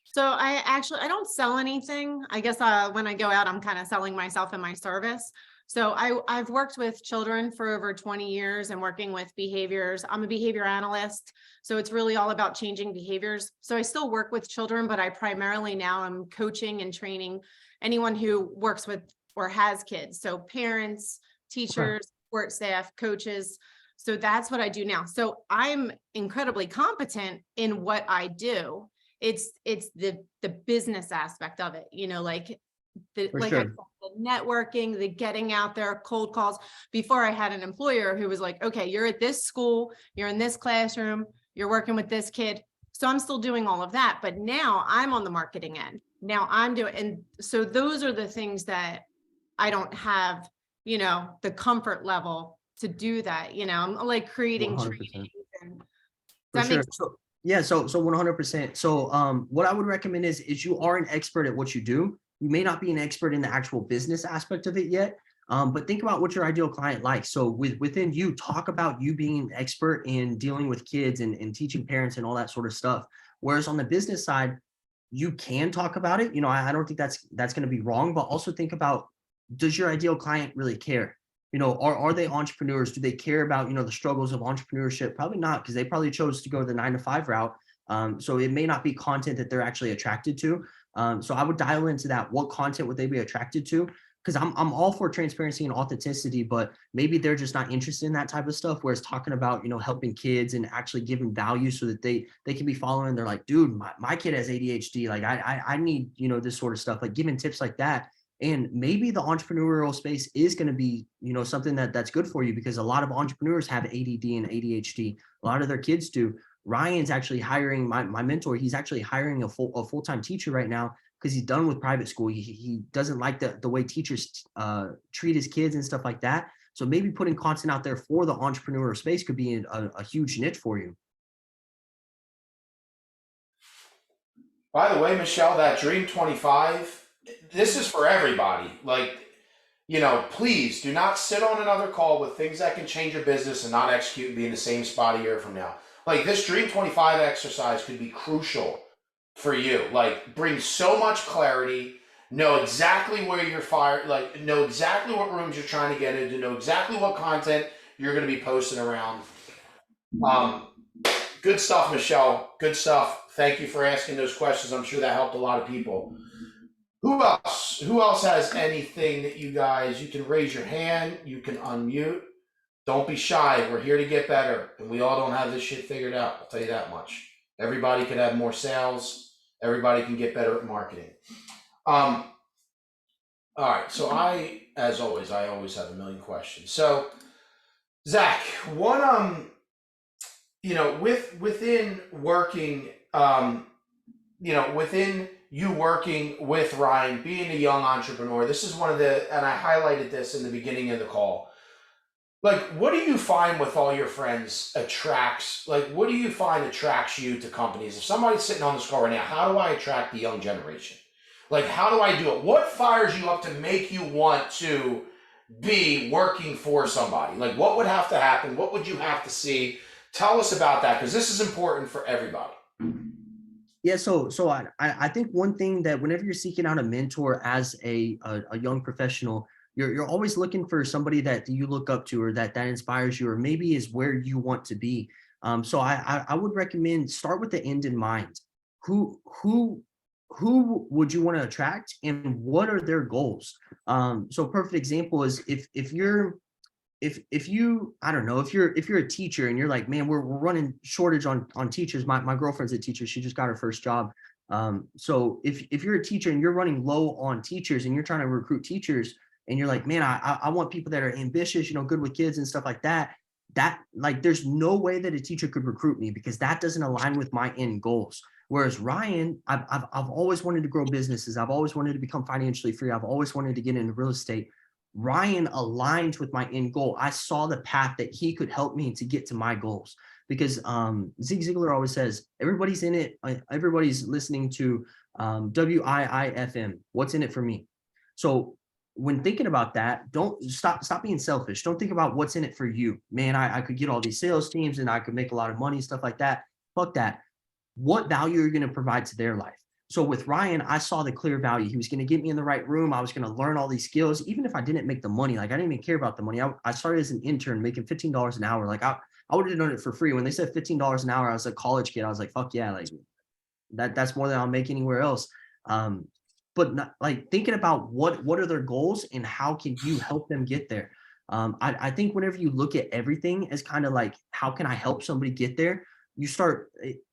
So I don't sell anything. I guess when I go out, I'm kind of selling myself and my service. So I've worked with children for over 20 years and working with behaviors. I'm a behavior analyst. So it's really all about changing behaviors. So I still work with children, but I primarily now am coaching and training anyone who works with or has kids. So parents, teachers, support staff, coaches. So that's what I do now. So I'm incredibly competent in what I do. It's the business aspect of it, like I For said, sure. the networking, the getting out there, cold calls. Before I had an employer who was like, okay, you're at this school, you're in this classroom, you're working with this kid. So I'm still doing all of that, but now I'm on the marketing end. Now I'm doing, and so those are the things that I don't have, the comfort level to do that. I'm like creating 100%. trainings and For that sure. makes So yeah, so 100%. So what I would recommend is you are an expert at what you do. You may not be an expert in the actual business aspect of it yet, but think about what your ideal client likes. So within you, talk about you being an expert in dealing with kids and teaching parents and all that sort of stuff. Whereas on the business side, you can talk about it. I don't think that's going to be wrong, but also think about, does your ideal client really care? Are they entrepreneurs? Do they care about, the struggles of entrepreneurship? Probably not, because they probably chose to go the 9 to 5 route. So it may not be content that they're actually attracted to. So I would dial into that. What content would they be attracted to? Because I'm all for transparency and authenticity, but maybe they're just not interested in that type of stuff. Whereas talking about, helping kids and actually giving value so that they can be following. They're like, dude, my kid has ADHD. Like I need, this sort of stuff, like giving tips like that. And maybe the entrepreneurial space is going to be, something that's good for you, because a lot of entrepreneurs have ADD and ADHD. A lot of their kids do. Ryan's actually hiring my mentor. He's actually hiring a full-time teacher right now because he's done with private school. He doesn't like the way teachers treat his kids and stuff like that. So maybe putting content out there for the entrepreneurial space could be a huge niche for you. By the way, Michelle, that Dream 25, this is for everybody. Like, please do not sit on another call with things that can change your business and not execute and be in the same spot a year from now. Like, this Dream 25 exercise could be crucial for you. Like, bring so much clarity, know exactly where you're fired, like, know exactly what rooms you're trying to get into, know exactly what content you're going to be posting around. Good stuff, Michelle. Good stuff. Thank you for asking those questions. I'm sure that helped a lot of people. Who else? Who else has anything that you can raise your hand, you can unmute. Don't be shy. We're here to get better, and we all don't have this shit figured out. I'll tell you that much. Everybody can have more sales. Everybody can get better at marketing. All right. So as always, I always have a million questions. So, Zach, one, within working, within you working with Ryan, being a young entrepreneur, this is and I highlighted this in the beginning of the call. Like, what do you find with all your friends what do you find attracts you to companies? If somebody's sitting on this call right now, how do I attract the young generation? Like, how do I do it? What fires you up to make you want to be working for somebody? Like, what would have to happen? What would you have to see? Tell us about that, because this is important for everybody. Yeah, so I think one thing that whenever you're seeking out a mentor as a young professional, you're always looking for somebody that you look up to, or that inspires you, or maybe is where you want to be. So I would recommend start with the end in mind. Who who would you want to attract and what are their goals? So a perfect example is if you, I don't know, if you're a teacher and you're like, man, we're running shortage on teachers. My girlfriend's a teacher. She just got her first job. So if you're a teacher and you're running low on teachers and you're trying to recruit teachers and you're like, man, I want people that are ambitious, good with kids and stuff like that. That, like, there's no way that a teacher could recruit me because that doesn't align with my end goals. Whereas Ryan, I've always wanted to grow businesses. I've always wanted to become financially free. I've always wanted to get into real estate. Ryan aligned with my end goal. I saw the path that he could help me to get to my goals because Zig Ziglar always says, everybody's in it. Everybody's listening to WIIFM. What's in it for me? So when thinking about that, don't stop being selfish. Don't think about what's in it for you. Man, I could get all these sales teams and I could make a lot of money, stuff like that. Fuck that. What value are you going to provide to their life? So with Ryan, I saw the clear value. He was going to get me in the right room. I was going to learn all these skills, even if I didn't make the money. Like, I didn't even care about the money. I started as an intern making $15 an hour. Like, I would have done it for free. When they said $15 an hour, I was a college kid. I was like, fuck yeah, like that's more than I'll make anywhere else. But not, like, thinking about what are their goals and how can you help them get there. I think whenever you look at everything as kind of like, how can I help somebody get there?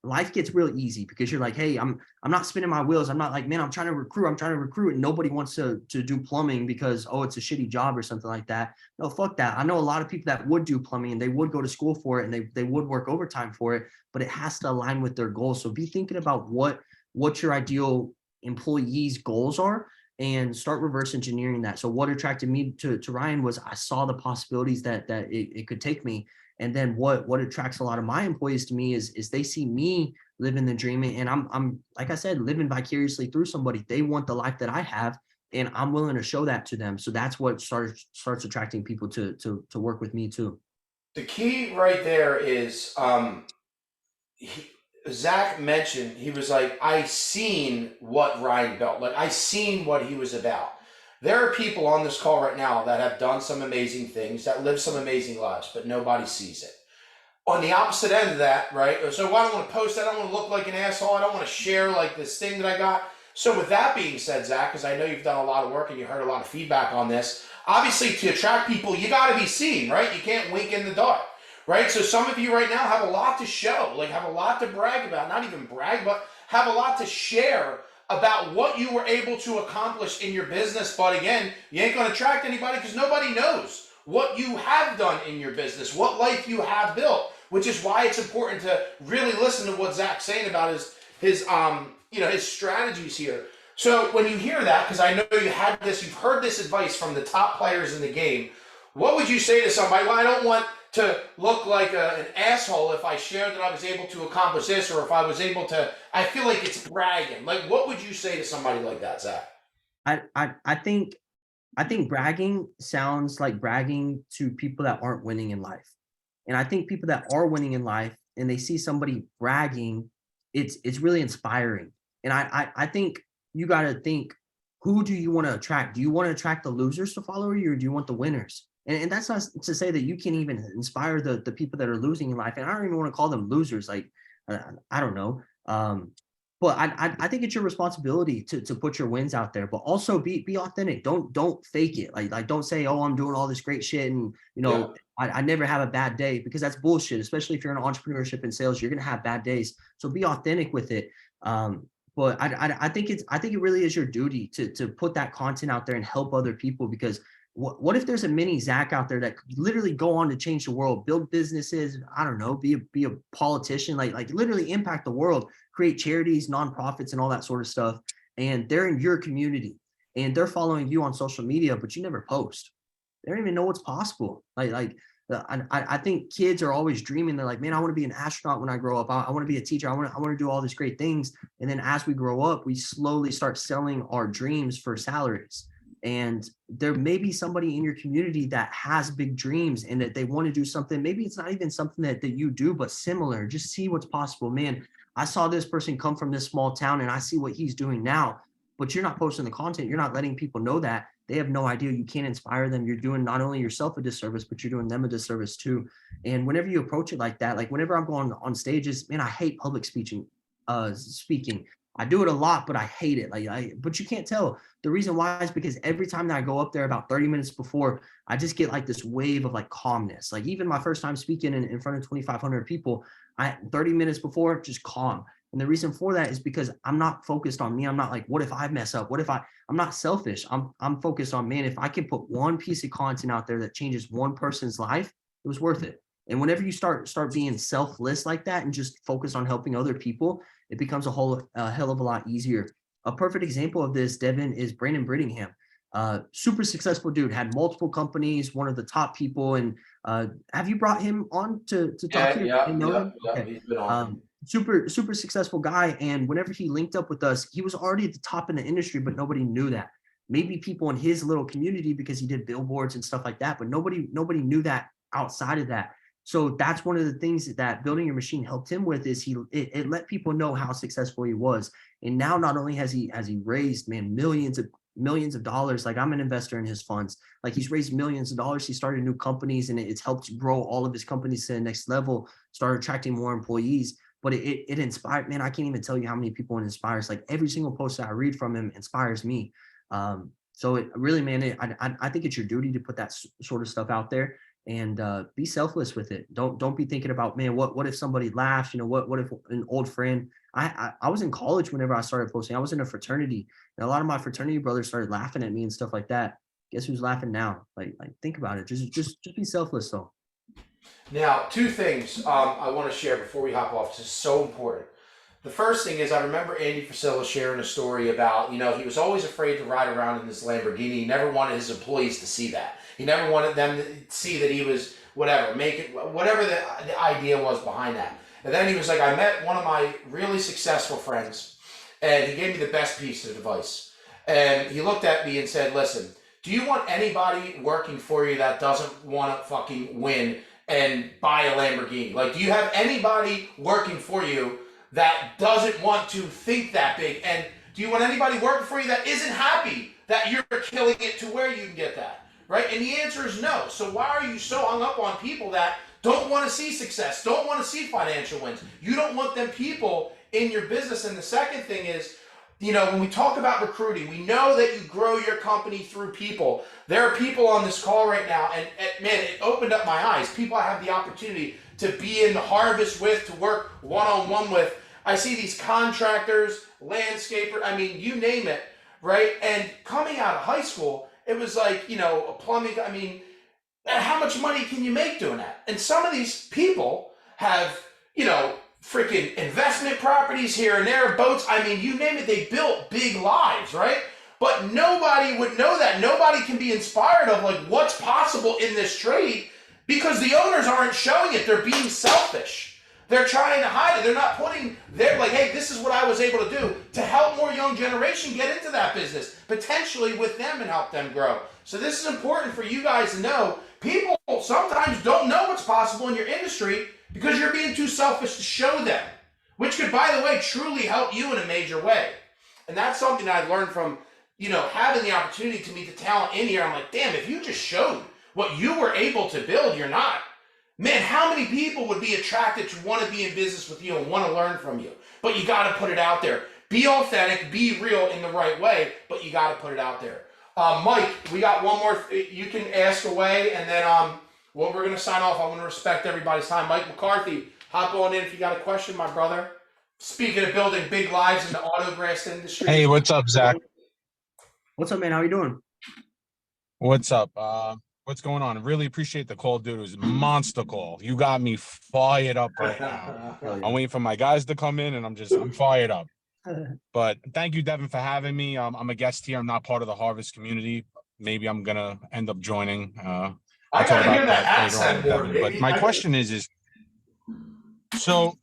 Life gets real easy because you're like, hey, I'm not spinning my wheels. I'm not like, man, I'm trying to recruit and nobody wants to do plumbing because, oh, it's a shitty job or something like that. No, fuck that. I know a lot of people that would do plumbing and they would go to school for it and they would work overtime for it, but it has to align with their goals. So be thinking about what your ideal employees' goals are and start reverse engineering that. So what attracted me to Ryan was I saw the possibilities that it could take me. And then what attracts a lot of my employees to me is they see me living the dream, and I'm like I said, living vicariously through somebody. They want the life that I have, and I'm willing to show that to them. So that's what starts attracting people to work with me too. The key right there is Zach mentioned, he was like, I seen what Ryan built. Like, I seen what he was about. There are people on this call right now that have done some amazing things, that live some amazing lives, but nobody sees it. On the opposite end of that, right? So I don't want to post that. I don't want to look like an asshole. I don't want to share like this thing that I got. So with that being said, Zach, because I know you've done a lot of work and you heard a lot of feedback on this, obviously to attract people, you got to be seen, right? You can't wink in the dark, right? So some of you right now have a lot to show, like have a lot to brag about, not even brag, but have a lot to share about what you were able to accomplish in your business. But again, you ain't going to attract anybody because nobody knows what you have done in your business, what life you have built, which is why it's important to really listen to what Zach's saying about his strategies here. So when you hear that, because I know you've heard this advice from the top players in the game, what would you say to somebody? Well, I don't want to look like an asshole if I share that I was able to accomplish this, or if I was able to, I feel like it's bragging. Like, what would you say to somebody like that, Zach? I think bragging sounds like bragging to people that aren't winning in life. And I think people that are winning in life and they see somebody bragging, it's really inspiring. And I think you got to think, who do you want to attract? Do you want to attract the losers to follow you, or do you want the winners? And that's not to say that you can't even inspire the people that are losing in life. And I don't even want to call them losers. Like, I don't know. But I think it's your responsibility to put your wins out there, but also be authentic. Don't fake it. Like don't say, oh, I'm doing all this great shit and I never have a bad day, because that's bullshit. Especially if you're in entrepreneurship and sales, you're gonna have bad days. So be authentic with it. But I think it really is your duty to put that content out there and help other people, because what if there's a mini Zach out there that could literally go on to change the world, build businesses, I don't know, be a politician, like literally impact the world, create charities, nonprofits, and all that sort of stuff. And they're in your community and they're following you on social media, but you never post. They don't even know what's possible. I think kids are always dreaming. They're like, man, I want to be an astronaut when I grow up. I want to be a teacher. I want to do all these great things. And then as we grow up, we slowly start selling our dreams for salaries. And there may be somebody in your community that has big dreams and that they want to do something. Maybe it's not even something that you do, but similar. Just see what's possible. Man, I saw this person come from this small town and I see what he's doing now, but you're not posting the content. You're not letting people know that. They have no idea. You can't inspire them. You're doing not only yourself a disservice, but you're doing them a disservice too. And whenever you approach it like that, like whenever I'm going on stages, man, I hate public speaking. I do it a lot, but I hate it. But you can't tell. The reason why is because every time that I go up there about 30 minutes before, I just get like this wave of like calmness. Like even my first time speaking in front of 2,500 people, 30 minutes before, just calm. And the reason for that is because I'm not focused on me. I'm not like, what if I mess up? I'm not selfish. I'm focused on, man, if I can put one piece of content out there that changes one person's life, it was worth it. And whenever you start being selfless like that and just focus on helping other people, it becomes a hell of a lot easier. A perfect example of this, Devin, is Brandon Brittingham. Super successful dude, had multiple companies, one of the top people. And have you brought him on to talk to you? Yeah, Okay. he's been on. Super successful guy. And whenever he linked up with us, he was already at the top in the industry, but nobody knew that. Maybe people in his little community because he did billboards and stuff like that, but nobody knew that outside of that. So that's one of the things that Building Your Machine helped him with is it let people know how successful he was. And now not only has he raised, man, millions of dollars. Like I'm an investor in his funds. Like he's raised millions of dollars. He started new companies and it's helped grow all of his companies to the next level, started attracting more employees. But it inspired, man, I can't even tell you how many people it inspires. Like every single post that I read from him inspires me. So it really, man, I think it's your duty to put that sort of stuff out there. And be selfless with it. Don't be thinking about, man, what if somebody laughs? You know, what if an old friend? I was in college whenever I started posting. I was in a fraternity, and a lot of my fraternity brothers started laughing at me and stuff like that. Guess who's laughing now? Like think about it. Just be selfless, though. Now, two things I want to share before we hop off. This is so important. The first thing is I remember Andy Frisella sharing a story about, you know, he was always afraid to ride around in this Lamborghini. He never wanted his employees to see that. He never wanted them to see that he was whatever the idea was behind that. And then he was like, I met one of my really successful friends and he gave me the best piece of advice. And he looked at me and said, listen, do you want anybody working for you that doesn't want to fucking win and buy a Lamborghini? Like, do you have anybody working for you that doesn't want to think that big? And do you want anybody working for you that isn't happy that you're killing it to where you can get that? Right? And the answer is no. So why are you so hung up on people that don't want to see success, don't want to see financial wins? You don't want them people in your business. And the second thing is, you know, when we talk about recruiting, we know that you grow your company through people. There are people on this call right now, and man, it opened up my eyes. People I have the opportunity to be in the harvest with, to work one-on-one with. I see these contractors, landscaper, I mean, you name it, right? And coming out of high school, it was like, you know, a plumbing, I mean, how much money can you make doing that? And some of these people have, you know, freaking investment properties here and there, boats, I mean, you name it, they built big lives, right? But nobody would know that. Nobody can be inspired of like what's possible in this trade because the owners aren't showing it. They're being selfish. They're trying to hide it. They're not putting, they're like, hey, this is what I was able to do to help more young generation get into that business, potentially with them and help them grow. So this is important for you guys to know. People sometimes don't know what's possible in your industry because you're being too selfish to show them, which could, by the way, truly help you in a major way. And that's something I learned from, you know, having the opportunity to meet the talent in here. I'm like, damn, if you just showed what you were able to build, you're not. Man, how many people would be attracted to want to be in business with you and want to learn from you? But you got to put it out there. Be authentic, be real in the right way, but you got to put it out there. Mike, we got one more. You can ask away, and then well, we're going to sign off. I want to respect everybody's time. Mike McCarthy, hop on in if you got a question, my brother. Speaking of building big lives in the auto grass industry. Hey, what's up, Zach? What's up, man? How you doing? What's up? What's going on? I really appreciate the call, dude. It was a monster call. You got me fired up right now. I'm waiting for my guys to come in, and I'm fired up. But thank you, Devin, for having me. I'm a guest here. I'm not part of the Harvest community. Maybe I'm gonna end up joining. I gotta hear that accent more, Devin. But my question is so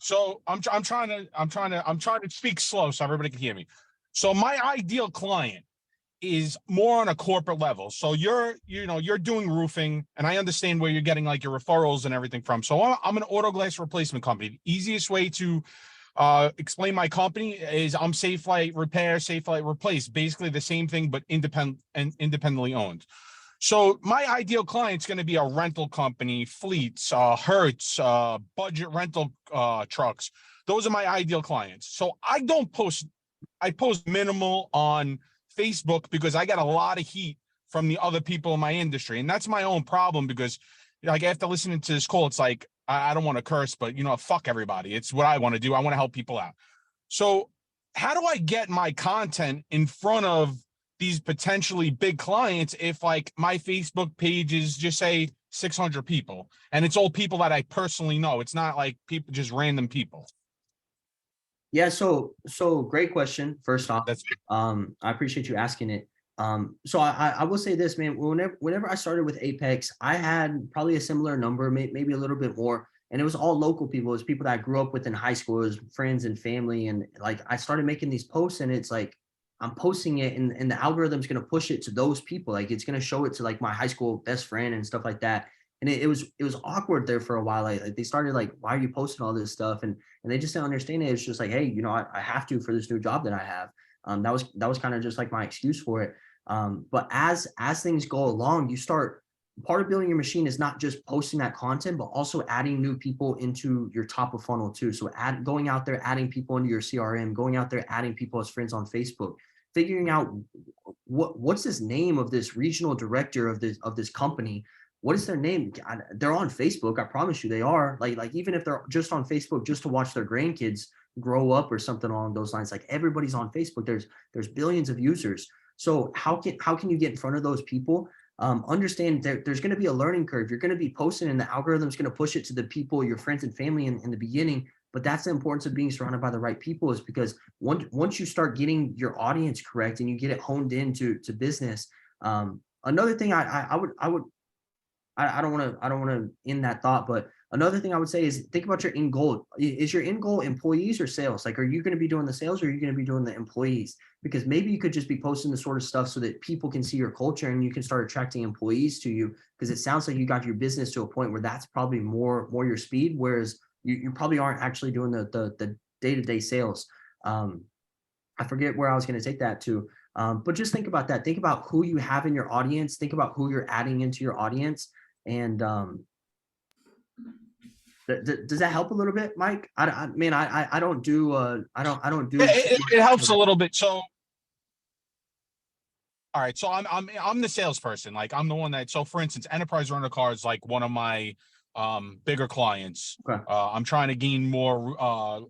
I'm trying to speak slow so everybody can hear me. So my ideal client is more on a corporate level. So you're doing roofing, and I understand where you're getting like your referrals and everything from. So I'm an auto glass replacement company. The easiest way to explain my company is I'm Safe Light Repair, Safe Light Replace, basically the same thing, but independently owned. So my ideal client's going to be a rental company, fleets, Hertz, budget rental trucks. Those are my ideal clients. So I don't post I post minimal on Facebook because I got a lot of heat from the other people in my industry. And that's my own problem because like after listening to this call, it's like, I don't want to curse, but fuck everybody. It's what I want to do. I want to help people out. So how do I get my content in front of these potentially big clients if like my Facebook page is just say 600 people and it's all people that I personally know? It's not like people, just random people. Yeah, so great question. First off, That's I appreciate you asking it. So I will say this, man. Whenever I started with Apex, I had probably a similar number, maybe a little bit more, and it was all local people. It was people that I grew up with in high school, it was friends and family, and like I started making these posts, and it's like I'm posting it, and the algorithm's gonna push it to those people. Like it's gonna show it to like my high school best friend and stuff like that. And it was awkward there for a while. Like they started like, why are you posting all this stuff? And they just didn't understand it. It's just like, hey, I have to for this new job that I have. That was kind of just like my excuse for it. But as things go along, you start, part of building your machine is not just posting that content, but also adding new people into your top of funnel too. So going out there, adding people into your CRM, going out there, adding people as friends on Facebook, figuring out what's this name of this regional director of this company. What is their name? They're on Facebook. I promise you they are. Like even if they're just on Facebook just to watch their grandkids grow up or something along those lines, like everybody's on Facebook. There's billions of users. So how can you get in front of those people? Understand there's going to be a learning curve. You're going to be posting and the algorithm's going to push it to the people, your friends and family in the beginning. But that's the importance of being surrounded by the right people, is because once you start getting your audience correct and you get it honed into business. Another thing I don't want to end that thought, but another thing I would say is think about your end goal. Is your end goal employees or sales? Like, are you going to be doing the sales or are you going to be doing the employees? Because maybe you could just be posting the sort of stuff so that people can see your culture and you can start attracting employees to you. Because it sounds like you got your business to a point where that's probably more your speed, whereas you probably aren't actually doing the day-to-day sales. I forget where I was going to take that to. But just think about that. Think about who you have in your audience. Think about who you're adding into your audience. And does that help a little bit, Mike? I mean, I don't do I don't do. It helps a little bit. So, all right. So I'm the salesperson. Like I'm the one that. So for instance, Enterprise Rental Car is like one of my bigger clients. Okay. I'm trying to gain more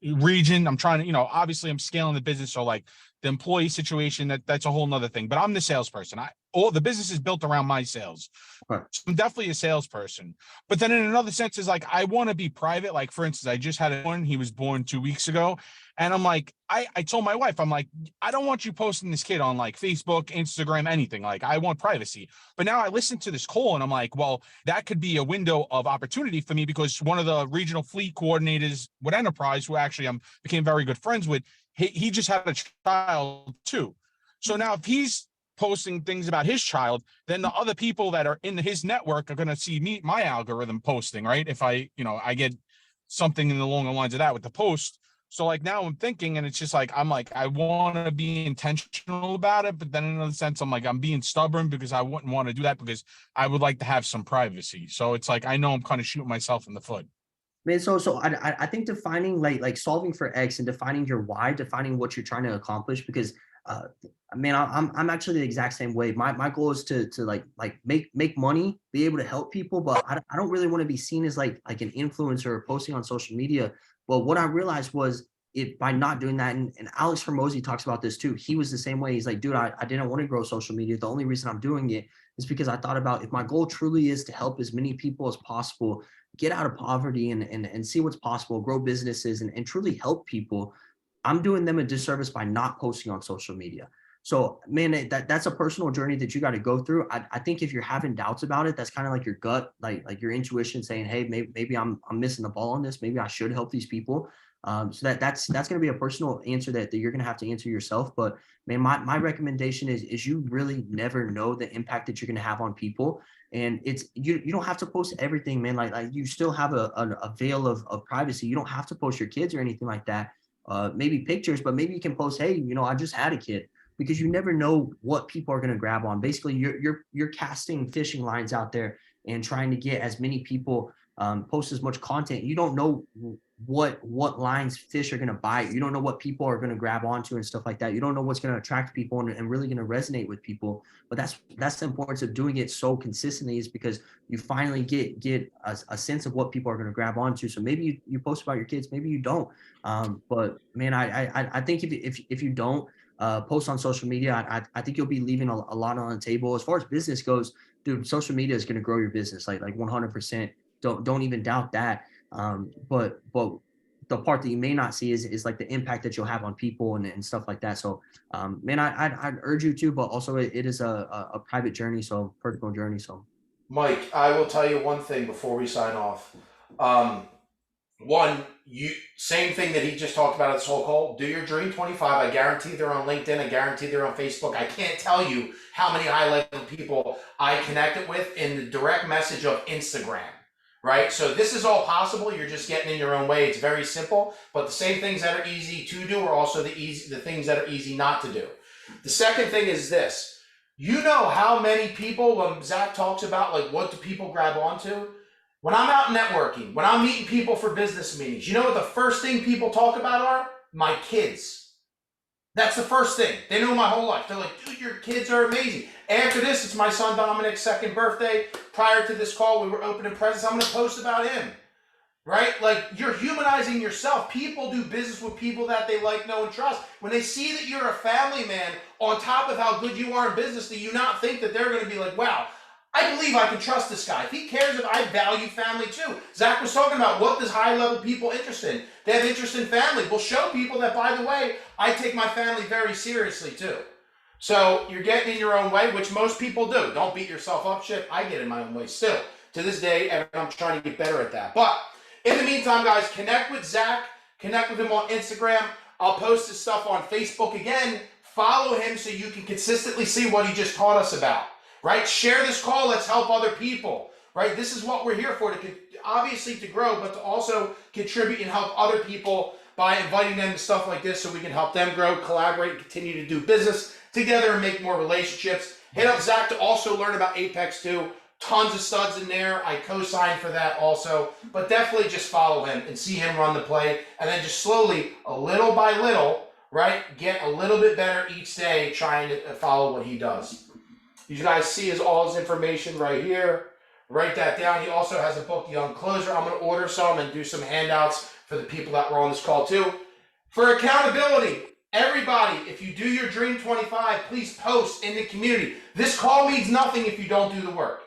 region. I'm trying to, obviously I'm scaling the business. So like the employee situation, that's a whole nother thing. But I'm the salesperson. All the business is built around my sales. Okay. So I'm definitely a salesperson. But then in another sense is like I want to be private. Like for instance, I just had one. He was born 2 weeks ago. And I'm like, I told my wife, I'm like, I don't want you posting this kid on like Facebook, Instagram, anything. Like I want privacy. But now I listened to this call and I'm like, well, that could be a window of opportunity for me, because one of the regional fleet coordinators with Enterprise, who actually became very good friends with, he just had a child too. So now if he's posting things about his child, then the other people that are in his network are going to see my algorithm posting, right? If I get something along the lines of that with the post. So like now I'm thinking, and it's just like, I'm like, I want to be intentional about it. But then in another sense, I'm like, I'm being stubborn because I wouldn't want to do that because I would like to have some privacy. So it's like, I know I'm kind of shooting myself in the foot. Man, so I think defining like solving for X and defining your why, defining what you're trying to accomplish, because man, I'm actually the exact same way. My goal is to like make money, be able to help people, but I don't really want to be seen as like an influencer or posting on social media. But what I realized was by not doing that, and Alex Hormozy talks about this too. He was the same way. He's like, dude, I didn't want to grow social media. The only reason I'm doing it is because I thought about, if my goal truly is to help as many people as possible get out of poverty and see what's possible, grow businesses and truly help people, I'm doing them a disservice by not posting on social media. So man, that's a personal journey that you got to go through. I think if you're having doubts about it, that's kind of like your gut, like your intuition saying, hey, maybe I'm missing the ball on this. Maybe I should help these people. So that's going to be a personal answer that you're going to have to answer yourself. But man, my recommendation is you really never know the impact that you're going to have on people. And it's you don't have to post everything, man. Like you still have a veil of privacy. You don't have to post your kids or anything like that. Maybe pictures, but maybe you can post, hey, I just had a kid, because you never know what people are going to grab on. Basically, you're casting fishing lines out there and trying to get as many people post as much content. You don't know what lines fish are going to bite. You don't know what people are going to grab onto and stuff like that. You don't know what's going to attract people and really going to resonate with people. But that's the importance of doing it so consistently, is because you finally get a sense of what people are going to grab onto. So maybe you post about your kids, maybe you don't. But man, I think if you don't post on social media, I think you'll be leaving a lot on the table. As far as business goes, dude, social media is going to grow your business like 100%. Don't even doubt that. But the part that you may not see is like the impact that you'll have on people and stuff like that. So, man, I'd urge you to, but also it is a private journey, so personal journey. So, Mike, I will tell you one thing before we sign off. One, you same thing that he just talked about at this whole call. Do your Dream 25. I guarantee they're on LinkedIn. I guarantee they're on Facebook. I can't tell you how many high-level people I connected with in the direct message of Instagram. Right? So this is all possible. You're just getting in your own way. It's very simple, but the same things that are easy to do are also the things that are easy not to do. The second thing is this. You know how many people, when Zach talks about like what do people grab onto? When I'm out networking, when I'm meeting people for business meetings, you know what the first thing people talk about are? My kids. That's the first thing. They know my whole life. They're like, dude, your kids are amazing. After this, it's my son Dominic's 2nd birthday. Prior to this call, we were opening presents. I'm going to post about him, right? Like, you're humanizing yourself. People do business with people that they like, know, and trust. When they see that you're a family man, on top of how good you are in business, do you not think that they're going to be like, wow, I believe I can trust this guy. If he cares, if I value family too. Zach was talking about what does high-level people interest in. They have interest in family. We'll show people that, by the way, I take my family very seriously too. So you're getting in your own way, which most people do. Don't beat yourself up. Shit, I get in my own way still. To this day, and I'm trying to get better at that. But in the meantime, guys, connect with Zach. Connect with him on Instagram. I'll post his stuff on Facebook again. Follow him so you can consistently see what he just taught us about. Right? Share this call. Let's help other people. Right? This is what we're here for, obviously to grow, but to also contribute and help other people by inviting them to stuff like this so we can help them grow, collaborate, and continue to do business together and make more relationships. Hit up Zach to also learn about Apex too. Tons of studs in there. I co-sign for that also. But definitely just follow him and see him run the play. And then just slowly, a little by little, right, get a little bit better each day trying to follow what he does. You guys see all his information right here. Write that down. He also has a book, Young Closer. I'm going to order some and do some handouts for the people that were on this call too. For accountability, everybody, if you do your Dream 25, please post in the community. This call means nothing if you don't do the work,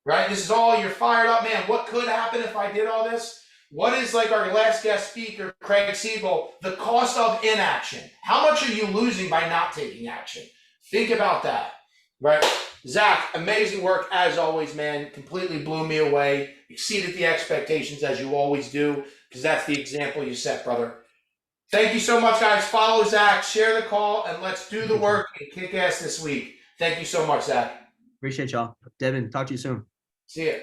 right? This is all, you're fired up, man. What could happen if I did all this? What is, like our last guest speaker, Craig Siegel, the cost of inaction? How much are you losing by not taking action? Think about that. Right. Zach, amazing work as always, man. Completely blew me away. Exceeded the expectations as you always do, because that's the example you set, brother. Thank you so much, guys. Follow Zach, share the call, and let's do the work and kick ass this week. Thank you so much, Zach. appreciate y'all. Devin, talk to you soon. See ya.